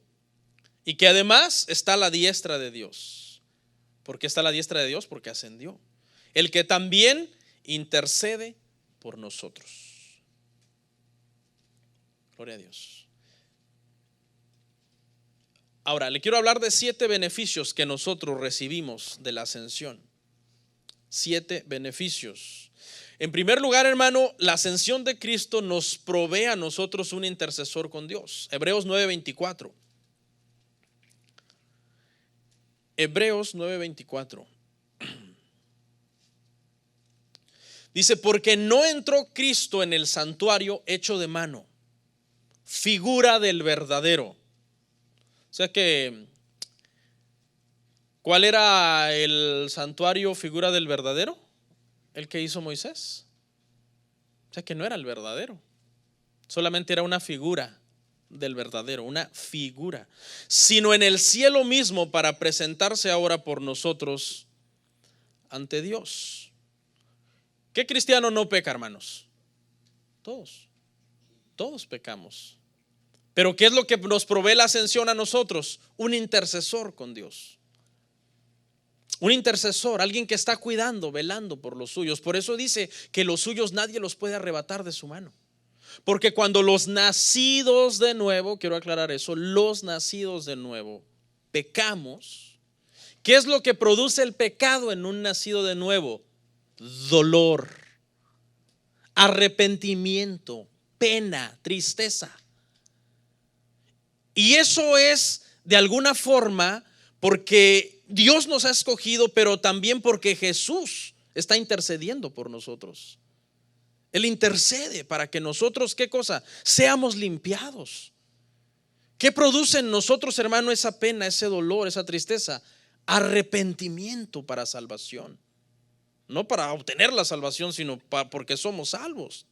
y que además está a la diestra de Dios. ¿Por qué está a la diestra de Dios? Porque ascendió. El que también intercede por nosotros. Gloria a Dios. Ahora, le quiero hablar de 7 beneficios que nosotros recibimos de la ascensión. 7 beneficios. En primer lugar, hermano, la ascensión de Cristo nos provee a nosotros un intercesor con Dios. Hebreos 9:24. Hebreos 9:24. Dice, porque no entró Cristo en el santuario hecho de mano, figura del verdadero. O sea que, ¿cuál era el santuario figura del verdadero? El que hizo Moisés. O sea que no era el verdadero, solamente era una figura del verdadero, una figura, sino en el cielo mismo para presentarse ahora por nosotros ante Dios. ¿Qué cristiano no peca, hermanos? Todos pecamos. Pero ¿qué es lo que nos provee la ascensión a nosotros? Un intercesor con Dios. Un intercesor, alguien que está cuidando, velando por los suyos. Por eso dice que los suyos nadie los puede arrebatar de su mano. Porque cuando los nacidos de nuevo, quiero aclarar eso, los nacidos de nuevo pecamos, ¿qué es lo que produce el pecado en un nacido de nuevo? Dolor, arrepentimiento, pena, tristeza. Y eso es de alguna forma porque Dios nos ha escogido, pero también porque Jesús está intercediendo por nosotros. Él intercede para que nosotros, ¿qué cosa? Seamos limpiados. ¿Qué produce en nosotros, hermano, esa pena, ese dolor, esa tristeza? Arrepentimiento para salvación. No para obtener la salvación, sino porque somos salvos.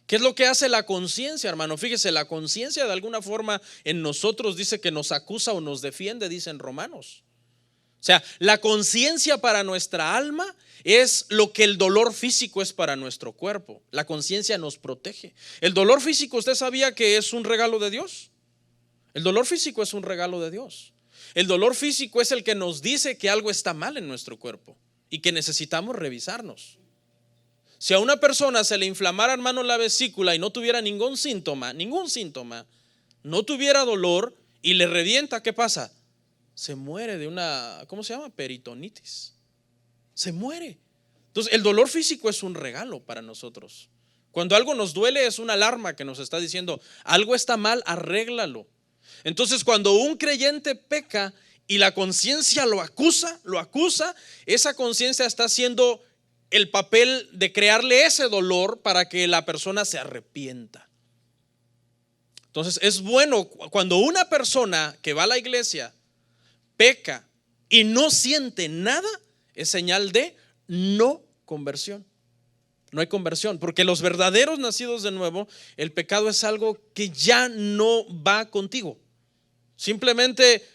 ¿Qué es lo que hace la conciencia, hermano? Fíjese, la conciencia de alguna forma en nosotros dice que nos acusa o nos defiende, dicen Romanos. O sea, la conciencia para nuestra alma es lo que el dolor físico es para nuestro cuerpo. La conciencia nos protege. El dolor físico, ¿usted sabía que es un regalo de Dios? El dolor físico es un regalo de Dios. El dolor físico es el que nos dice que algo está mal en nuestro cuerpo y que necesitamos revisarnos. Si a una persona se le inflamara, hermano, la vesícula y no tuviera ningún síntoma, no tuviera dolor y le revienta, ¿qué pasa? Se muere de una, ¿cómo se llama? Peritonitis. Se muere. Entonces, el dolor físico es un regalo para nosotros. Cuando algo nos duele es una alarma que nos está diciendo, algo está mal, arréglalo. Entonces, cuando un creyente peca y la conciencia lo acusa, esa conciencia está haciendo el papel de crearle ese dolor para que la persona se arrepienta. Entonces, es bueno cuando una persona que va a la iglesia peca y no siente nada, es señal de no conversión. No hay conversión, porque los verdaderos nacidos de nuevo, el pecado es algo que ya no va contigo. Simplemente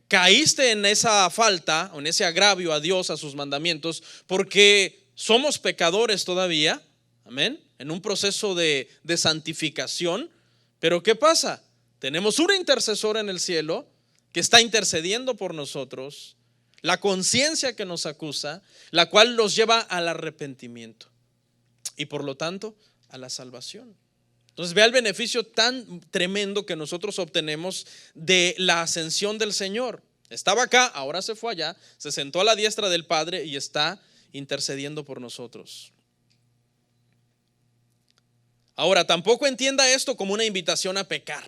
caíste en esa falta, o en ese agravio a Dios, a sus mandamientos, porque somos pecadores todavía, amén, en un proceso de santificación. Pero ¿qué pasa? Tenemos un intercesor en el cielo que está intercediendo por nosotros, la conciencia que nos acusa, la cual nos lleva al arrepentimiento y por lo tanto a la salvación. Entonces vea el beneficio tan tremendo que nosotros obtenemos de la ascensión del Señor. Estaba acá, ahora se fue allá, se sentó a la diestra del Padre y está intercediendo por nosotros. Ahora, tampoco entienda esto como una invitación a pecar.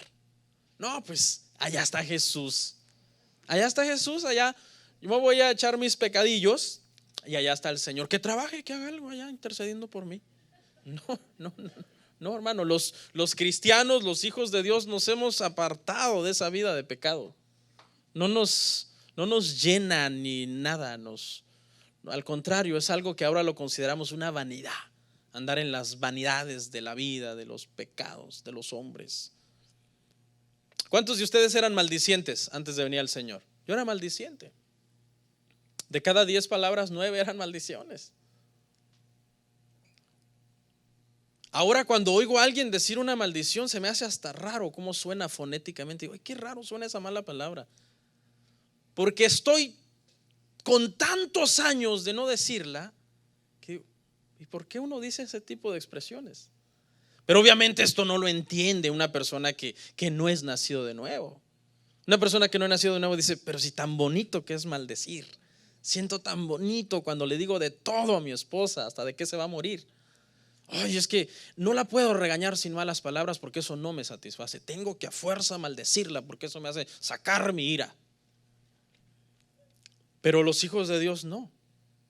No, pues allá está Jesús. Allá está Jesús, allá yo me voy a echar mis pecadillos y allá está el Señor. Que trabaje, que haga algo allá intercediendo por mí. No, hermano, los cristianos, los hijos de Dios nos hemos apartado de esa vida de pecado. No nos llena ni nada, al contrario, es algo que ahora lo consideramos una vanidad, andar en las vanidades de la vida, de los pecados de los hombres. ¿Cuántos de ustedes eran maldicientes antes de venir al Señor? Yo era maldiciente. De cada 10 palabras, 9 eran maldiciones. Ahora cuando oigo a alguien decir una maldición, se me hace hasta raro cómo suena fonéticamente. Digo, qué raro suena esa mala palabra. Porque estoy con tantos años de no decirla, ¿y por qué uno dice ese tipo de expresiones? Pero obviamente esto no lo entiende una persona que no es nacido de nuevo. Una persona que no es nacido de nuevo dice, pero si tan bonito que es maldecir. Siento tan bonito cuando le digo de todo a mi esposa, hasta de qué se va a morir. Ay, es que no la puedo regañar sin malas palabras porque eso no me satisface. Tengo que a fuerza maldecirla porque eso me hace sacar mi ira. Pero los hijos de Dios no.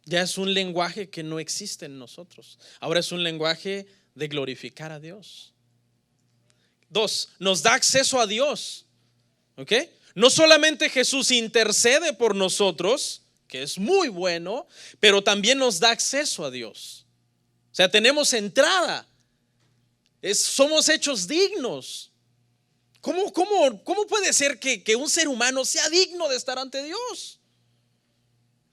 Ya es un lenguaje que no existe en nosotros. Ahora es un lenguaje de glorificar a Dios. 2, nos da acceso a Dios. ¿Ok? No solamente Jesús intercede por nosotros, que es muy bueno, pero también nos da acceso a Dios. O sea, tenemos entrada. Somos hechos dignos. ¿Cómo puede ser que un ser humano sea digno de estar ante Dios?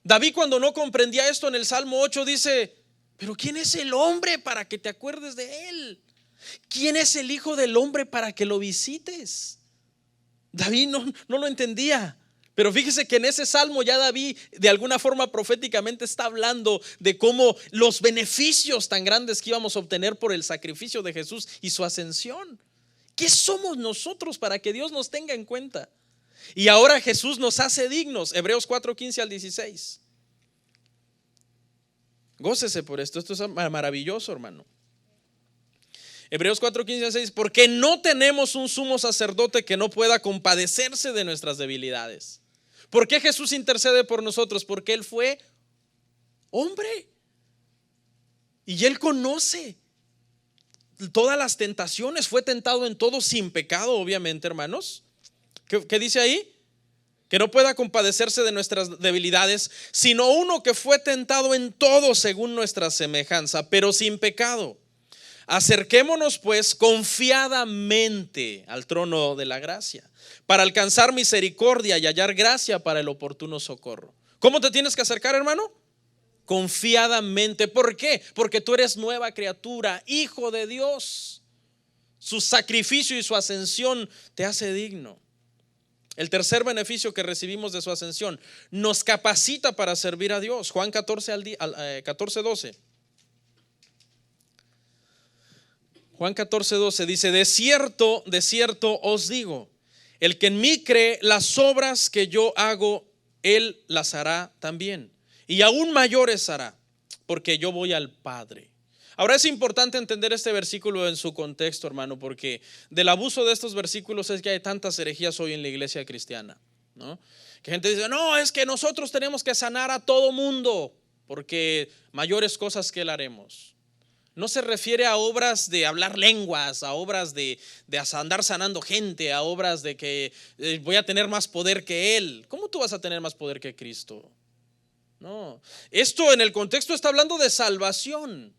David, cuando no comprendía esto, en el Salmo 8 dice, pero ¿quién es el hombre para que te acuerdes de él? ¿Quién es el hijo del hombre para que lo visites? David no lo entendía. Pero fíjese que en ese salmo ya David de alguna forma proféticamente está hablando de cómo los beneficios tan grandes que íbamos a obtener por el sacrificio de Jesús y su ascensión. ¿Qué somos nosotros para que Dios nos tenga en cuenta? Y ahora Jesús nos hace dignos. Hebreos 4:15 al 16. Gócese por esto es maravilloso, hermano. Hebreos 4:15 al 16. Porque no tenemos un sumo sacerdote que no pueda compadecerse de nuestras debilidades. ¿Por qué Jesús intercede por nosotros? Porque Él fue hombre y Él conoce todas las tentaciones, fue tentado en todo sin pecado, obviamente, hermanos. ¿Qué dice ahí? Que no pueda compadecerse de nuestras debilidades, sino uno que fue tentado en todo según nuestra semejanza, pero sin pecado. Acerquémonos pues confiadamente al trono de la gracia, para alcanzar misericordia y hallar gracia para el oportuno socorro. ¿Cómo te tienes que acercar, hermano? Confiadamente. ¿Por qué? Porque tú eres nueva criatura, hijo de Dios. Su sacrificio y su ascensión te hace digno. El tercer beneficio que recibimos de su ascensión, nos capacita para servir a Dios. Juan 14:12. Juan 14:12 dice: de cierto os digo, el que en mí cree, las obras que yo hago, él las hará también, y aún mayores hará, porque yo voy al Padre. Ahora es importante entender este versículo en su contexto, hermano, porque del abuso de estos versículos es que hay tantas herejías hoy en la iglesia cristiana, ¿no? Que gente dice: no, es que nosotros tenemos que sanar a todo mundo, porque mayores cosas que él haremos. No se refiere a obras de hablar lenguas, a obras de andar sanando gente, a obras de que voy a tener más poder que él. ¿Cómo tú vas a tener más poder que Cristo? No, esto en el contexto está hablando de salvación.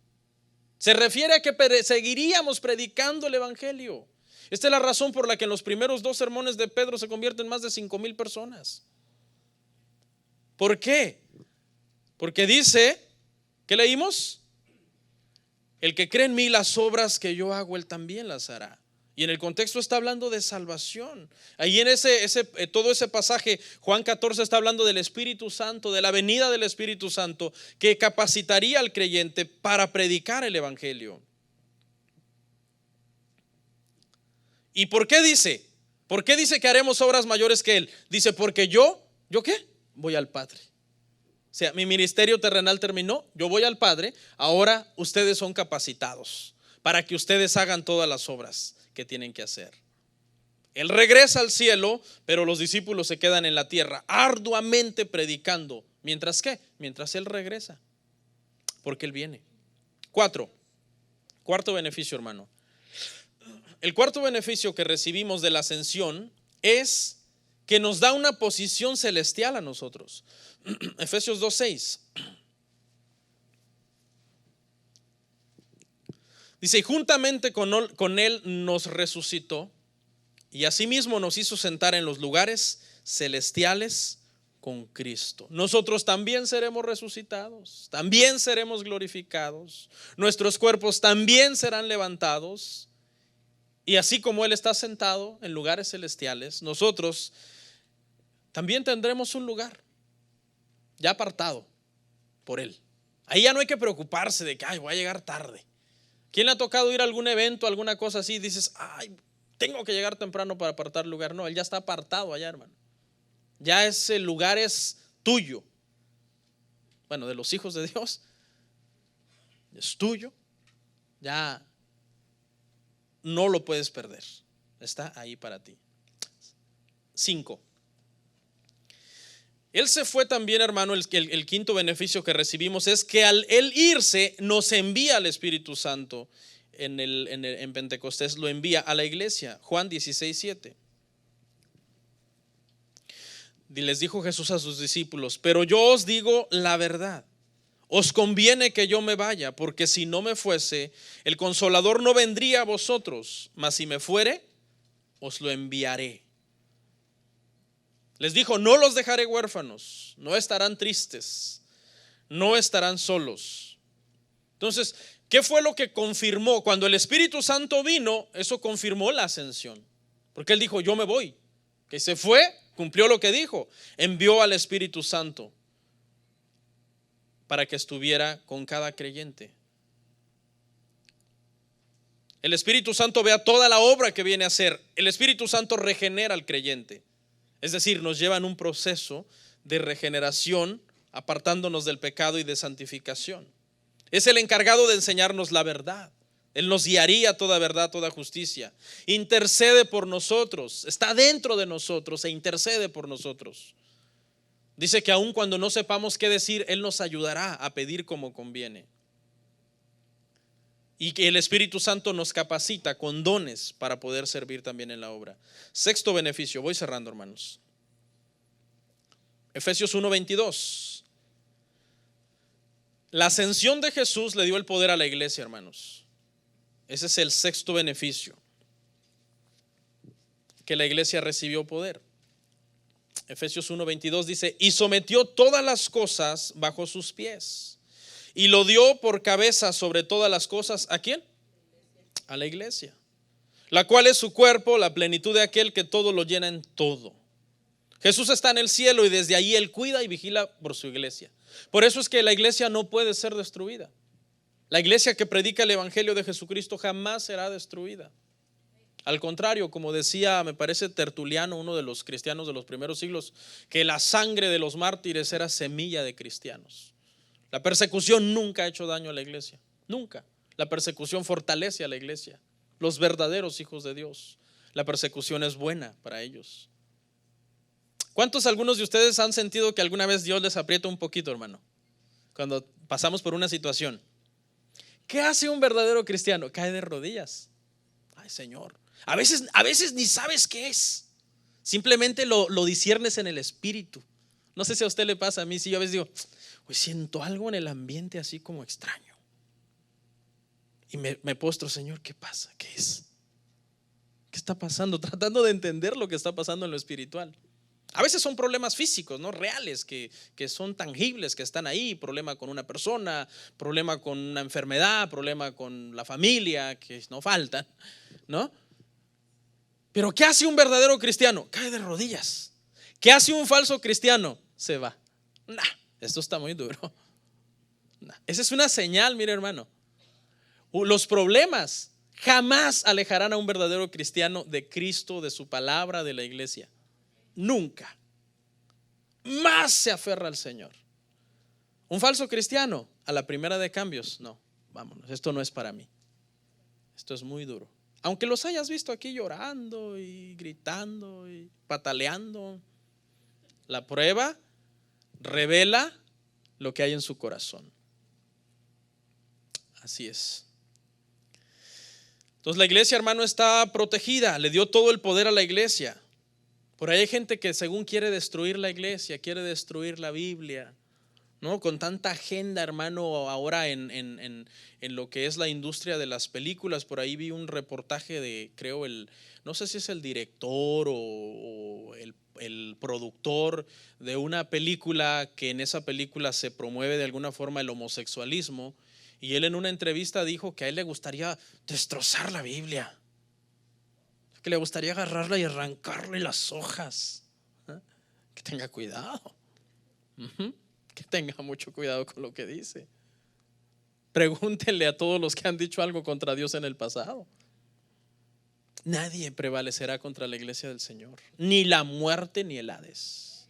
Se refiere a que seguiríamos predicando el evangelio. Esta es la razón por la que en los primeros 2 sermones de Pedro se convierten más de 5,000 personas. ¿Por qué? Porque dice, ¿qué leímos? El que cree en mí, las obras que yo hago, él también las hará. Y en el contexto está hablando de salvación. Ahí en todo ese pasaje, Juan 14 está hablando del Espíritu Santo, de la venida del Espíritu Santo, que capacitaría al creyente para predicar el evangelio. ¿Y por qué dice? ¿Por qué dice que haremos obras mayores que él? Dice, porque ¿yo qué? Voy al Padre. O sea, mi ministerio terrenal terminó, yo voy al Padre, ahora ustedes son capacitados para que ustedes hagan todas las obras que tienen que hacer. Él regresa al cielo, pero los discípulos se quedan en la tierra arduamente predicando. ¿Mientras qué? Mientras él regresa, porque él viene. Cuarto beneficio, hermano. El cuarto beneficio que recibimos de la ascensión es que nos da una posición celestial a nosotros. Efesios 2:6 dice: y juntamente con él nos resucitó y asimismo nos hizo sentar en los lugares celestiales con Cristo. Nosotros también seremos resucitados, también seremos glorificados, nuestros cuerpos también serán levantados, y así como él está sentado en lugares celestiales, nosotros también tendremos un lugar ya apartado por él. Ahí ya no hay que preocuparse de que voy a llegar tarde. ¿Quién le ha tocado ir a algún evento, alguna cosa así? Dices, tengo que llegar temprano para apartar lugar. No, él ya está apartado allá, hermano. Ya ese lugar es tuyo. Bueno, de los hijos de Dios es tuyo. Ya no lo puedes perder. Está ahí para ti. 5. Él se fue también, hermano. El quinto beneficio que recibimos es que al él irse nos envía al Espíritu Santo. En Pentecostés lo envía a la iglesia. Juan 16:7. Y les dijo Jesús a sus discípulos: pero yo os digo la verdad, os conviene que yo me vaya, porque si no me fuese, el Consolador no vendría a vosotros, mas si me fuere, os lo enviaré. Les dijo: no los dejaré huérfanos, no estarán tristes, no estarán solos. Entonces, ¿qué fue lo que confirmó? Cuando el Espíritu Santo vino, eso confirmó la ascensión, porque él dijo: yo me voy. Que se fue, cumplió lo que dijo, envió al Espíritu Santo para que estuviera con cada creyente. El Espíritu Santo vea toda la obra que viene a hacer. El Espíritu Santo regenera al creyente. Es decir, nos lleva en un proceso de regeneración, apartándonos del pecado y de santificación. Es el encargado de enseñarnos la verdad. Él nos guiaría toda verdad, toda justicia. Intercede por nosotros, está dentro de nosotros e intercede por nosotros. Dice que aun cuando no sepamos qué decir, Él nos ayudará a pedir como conviene. Y que el Espíritu Santo nos capacita con dones para poder servir también en la obra. Sexto beneficio, voy cerrando, hermanos. Efesios 1:22. La ascensión de Jesús le dio el poder a la iglesia, hermanos. Ese es el sexto beneficio, que la iglesia recibió poder. Efesios 1:22 dice: y sometió todas las cosas bajo sus pies, y lo dio por cabeza sobre todas las cosas. ¿A quién? A la iglesia, la cual es su cuerpo, la plenitud de aquel que todo lo llena en todo. Jesús está en el cielo y desde allí Él cuida y vigila por su iglesia. Por eso es que la iglesia no puede ser destruida. La iglesia que predica el evangelio de Jesucristo jamás será destruida. Al contrario, como decía, me parece Tertuliano, uno de los cristianos de los primeros siglos, que la sangre de los mártires era semilla de cristianos. La persecución nunca ha hecho daño a la iglesia, nunca. La persecución fortalece a la iglesia, los verdaderos hijos de Dios. La persecución es buena para ellos. ¿Cuántos algunos de ustedes han sentido que alguna vez Dios les aprieta un poquito, hermano? Cuando pasamos por una situación. ¿Qué hace un verdadero cristiano? Cae de rodillas. Ay, Señor. A veces ni sabes qué es. Simplemente lo disciernes en el espíritu. No sé si a usted le pasa, a mí sí, yo a veces digo, pues siento algo en el ambiente así como extraño. Y me postro, Señor, ¿qué pasa? ¿Qué es? ¿Qué está pasando? Tratando de entender lo que está pasando en lo espiritual. A veces son problemas físicos, ¿no? Reales, que son tangibles, que están ahí. Problema con una persona, problema con una enfermedad, problema con la familia, que no faltan, ¿no? Pero ¿qué hace un verdadero cristiano? Cae de rodillas. ¿Qué hace un falso cristiano? Se va. Esto está muy duro. Esa es una señal, mire, hermano. Los problemas jamás alejarán a un verdadero cristiano de Cristo, de su palabra, de la iglesia. Nunca. Más se aferra al Señor. Un falso cristiano, a la primera de cambios, no, vámonos, esto no es para mí. Esto es muy duro. Aunque los hayas visto aquí llorando y gritando y pataleando, la prueba revela lo que hay en su corazón. Así es. Entonces la iglesia, hermano, está protegida. Le dio todo el poder a la iglesia. Por ahí hay gente que según quiere destruir la iglesia, quiere destruir la Biblia, ¿no? Con tanta agenda, hermano, ahora en lo que es la industria de las películas. Por ahí vi un reportaje de, creo, no sé si es el director o el productor de una película, que en esa película se promueve de alguna forma el homosexualismo. Y él en una entrevista dijo que a él le gustaría destrozar la Biblia, que le gustaría agarrarla y arrancarle las hojas. Que tenga cuidado. Que tenga mucho cuidado con lo que dice. Pregúntenle a todos los que han dicho algo contra Dios en el pasado. Nadie prevalecerá contra la iglesia del Señor, ni la muerte ni el Hades.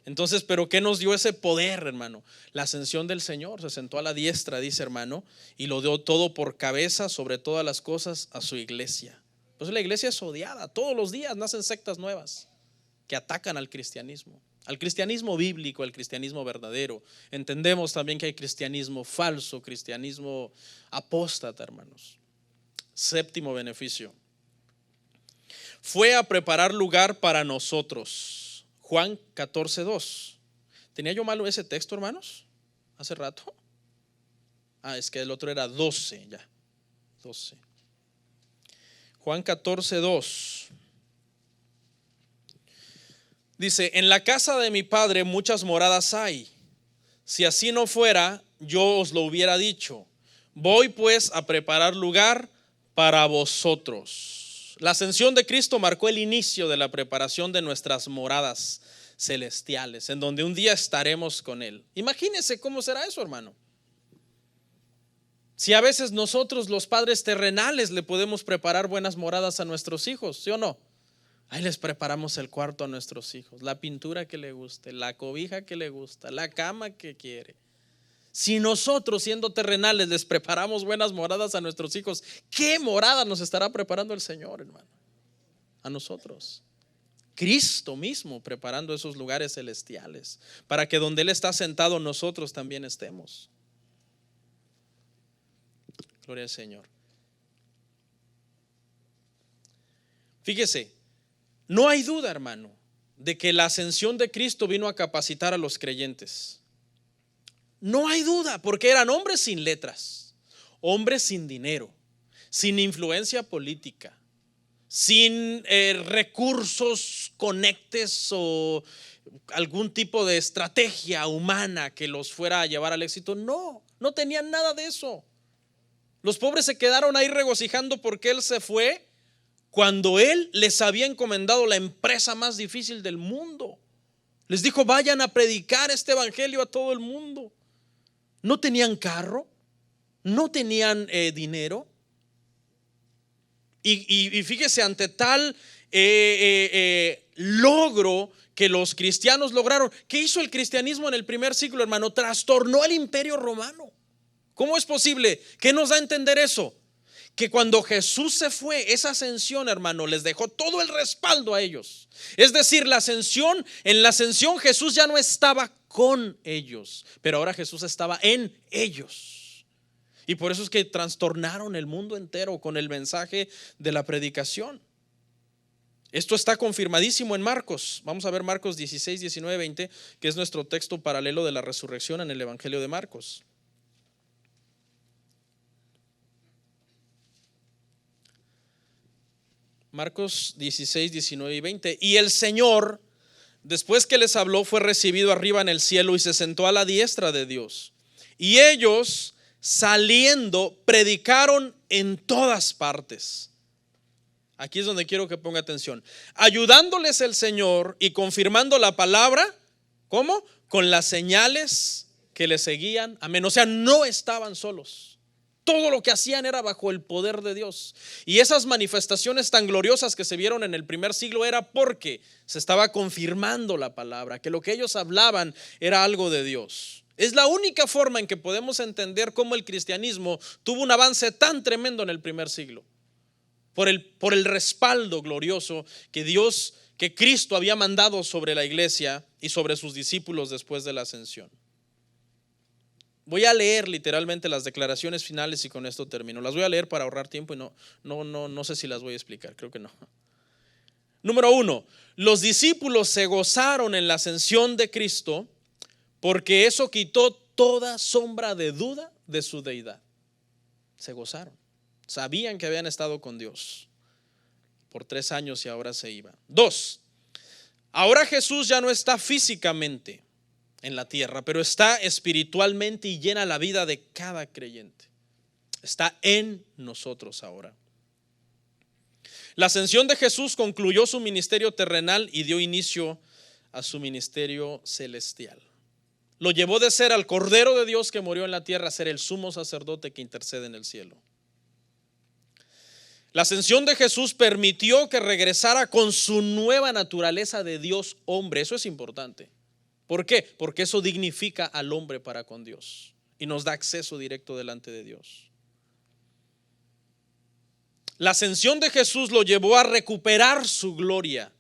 Entonces, ¿pero qué nos dio ese poder, hermano? La ascensión del Señor. Se sentó a la diestra, dice, hermano, y lo dio todo por cabeza sobre todas las cosas a su iglesia. Pues la iglesia es odiada. Todos los días nacen sectas nuevas que atacan al cristianismo bíblico, al cristianismo verdadero. Entendemos también que hay cristianismo falso, cristianismo apóstata, hermanos. Séptimo beneficio. Fue a preparar lugar para nosotros. Juan 14:2. ¿Tenía yo malo ese texto, hermanos? Hace rato. Es que el otro era 12 ya. 12. Juan 14:2. Dice: en la casa de mi Padre muchas moradas hay. Si así no fuera, yo os lo hubiera dicho. Voy pues a preparar lugar para vosotros. La ascensión de Cristo marcó el inicio de la preparación de nuestras moradas celestiales, en donde un día estaremos con Él. Imagínense cómo será eso, hermano. Si a veces nosotros, los padres terrenales, le podemos preparar buenas moradas a nuestros hijos, ¿sí o no? Ahí les preparamos el cuarto a nuestros hijos, la pintura que le guste, la cobija que le gusta, la cama que quiere. Si nosotros, siendo terrenales, les preparamos buenas moradas a nuestros hijos, ¿qué morada nos estará preparando el Señor, hermano? A nosotros. Cristo mismo preparando esos lugares celestiales para que donde Él está sentado nosotros también estemos. Gloria al Señor. Fíjese, no hay duda, hermano, de que la ascensión de Cristo vino a capacitar a los creyentes. No hay duda, porque eran hombres sin letras, hombres sin dinero, sin influencia política, sin recursos conectes o algún tipo de estrategia humana que los fuera a llevar al éxito. No tenían nada de eso. Los pobres se quedaron ahí regocijando porque Él se fue cuando Él les había encomendado la empresa más difícil del mundo. Les dijo: vayan a predicar este evangelio a todo el mundo. No tenían carro, no tenían dinero. Y fíjese, ante tal logro que los cristianos lograron, ¿qué hizo el cristianismo en el primer siglo, hermano? Trastornó al imperio romano. ¿Cómo es posible? ¿Qué nos da a entender eso? Que cuando Jesús se fue, esa ascensión, hermano, les dejó todo el respaldo a ellos. Es decir, en la ascensión Jesús ya no estaba con ellos, pero ahora Jesús estaba en ellos. Y por eso es que trastornaron el mundo entero con el mensaje de la predicación. Esto está confirmadísimo en Marcos. Vamos a ver Marcos 16, 19, 20, que es nuestro texto paralelo de la resurrección en el Evangelio de Marcos. Marcos 16, 19 y 20. Y el Señor, después que les habló, fue recibido arriba en el cielo y se sentó a la diestra de Dios. Y ellos, saliendo, predicaron en todas partes. Aquí es donde quiero que ponga atención. Ayudándoles el Señor y confirmando la palabra, ¿cómo? Con las señales que le seguían. Amén. O sea, no estaban solos. Todo lo que hacían era bajo el poder de Dios. Y esas manifestaciones tan gloriosas que se vieron en el primer siglo era porque se estaba confirmando la palabra, que lo que ellos hablaban era algo de Dios. Es la única forma en que podemos entender cómo el cristianismo tuvo un avance tan tremendo en el primer siglo. Por el respaldo glorioso que Cristo había mandado sobre la iglesia y sobre sus discípulos después de la ascensión. Voy a leer literalmente las declaraciones finales y con esto termino. Las voy a leer para ahorrar tiempo y no sé si las voy a explicar, creo que no. Número 1, los discípulos se gozaron en la ascensión de Cristo porque eso quitó toda sombra de duda de su deidad. Se gozaron, sabían que habían estado con Dios por 3 años y ahora se iba. 2, ahora Jesús ya no está físicamente en la tierra, pero está espiritualmente y llena la vida de cada creyente. Está en nosotros ahora. La ascensión de Jesús concluyó su ministerio terrenal y dio inicio a su ministerio celestial. Lo llevó de ser al Cordero de Dios que murió en la tierra a ser el sumo sacerdote que intercede en el cielo. La ascensión de Jesús permitió que regresara con su nueva naturaleza de Dios hombre. Eso es importante. ¿Por qué? Porque eso dignifica al hombre para con Dios y nos da acceso directo delante de Dios. La ascensión de Jesús lo llevó a recuperar su gloria.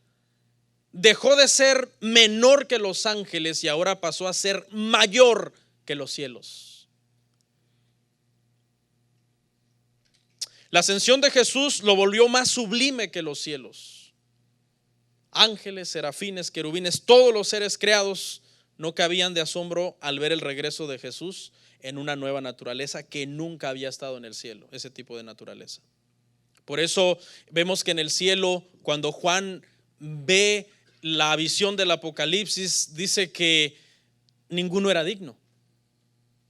Dejó de ser menor que los ángeles y ahora pasó a ser mayor que los cielos. La ascensión de Jesús lo volvió más sublime que los cielos. Ángeles, serafines, querubines, todos los seres creados no cabían de asombro al ver el regreso de Jesús en una nueva naturaleza que nunca había estado en el cielo, ese tipo de naturaleza. Por eso vemos que en el cielo, cuando Juan ve la visión del Apocalipsis, dice que ninguno era digno.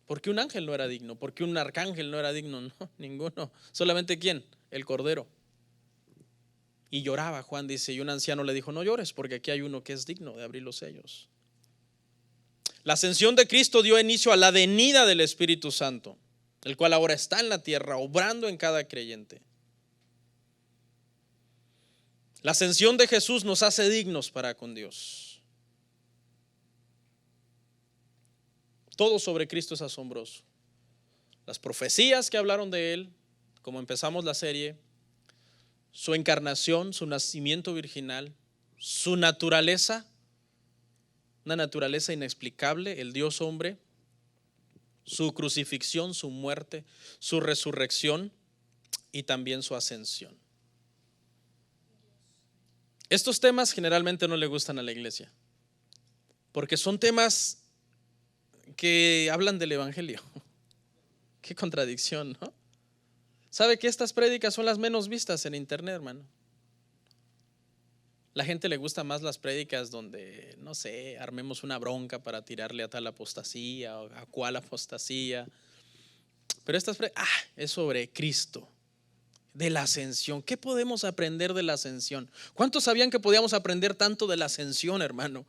¿Por qué un ángel no era digno? ¿Por qué un arcángel no era digno? No, ninguno. ¿Solamente quién? El Cordero. Y lloraba Juan, dice, y un anciano le dijo: no llores, porque aquí hay uno que es digno de abrir los sellos. La ascensión de Cristo dio inicio a la venida del Espíritu Santo, el cual ahora está en la tierra, obrando en cada creyente. La ascensión de Jesús nos hace dignos para con Dios. Todo sobre Cristo es asombroso. Las profecías que hablaron de Él, como empezamos la serie, su encarnación, su nacimiento virginal, su naturaleza, una naturaleza inexplicable, el Dios hombre, su crucifixión, su muerte, su resurrección y también su ascensión. Estos temas generalmente no le gustan a la iglesia, porque son temas que hablan del evangelio. Qué contradicción, ¿no? ¿Sabe que estas prédicas son las menos vistas en internet, hermano? La gente le gusta más las prédicas donde, no sé, armemos una bronca para tirarle a tal apostasía o a cual apostasía. Pero estas prédicas, es sobre Cristo, de la ascensión. ¿Qué podemos aprender de la ascensión? ¿Cuántos sabían que podíamos aprender tanto de la ascensión, hermano?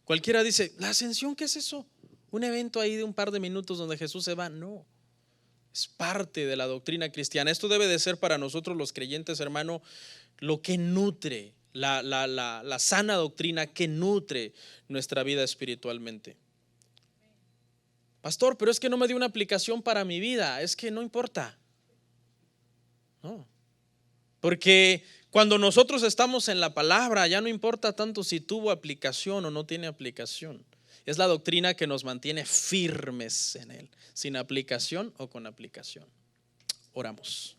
Cualquiera dice, ¿la ascensión qué es eso? ¿Un evento ahí de un par de minutos donde Jesús se va? No. Es parte de la doctrina cristiana. Esto debe de ser para nosotros los creyentes, hermano, lo que nutre, la sana doctrina que nutre nuestra vida espiritualmente. Pastor, pero es que no me dio una aplicación para mi vida. Es que no importa. No. Porque cuando nosotros estamos en la palabra, ya no importa tanto si tuvo aplicación o no tiene aplicación. Es la doctrina que nos mantiene firmes en él, sin aplicación o con aplicación. Oramos.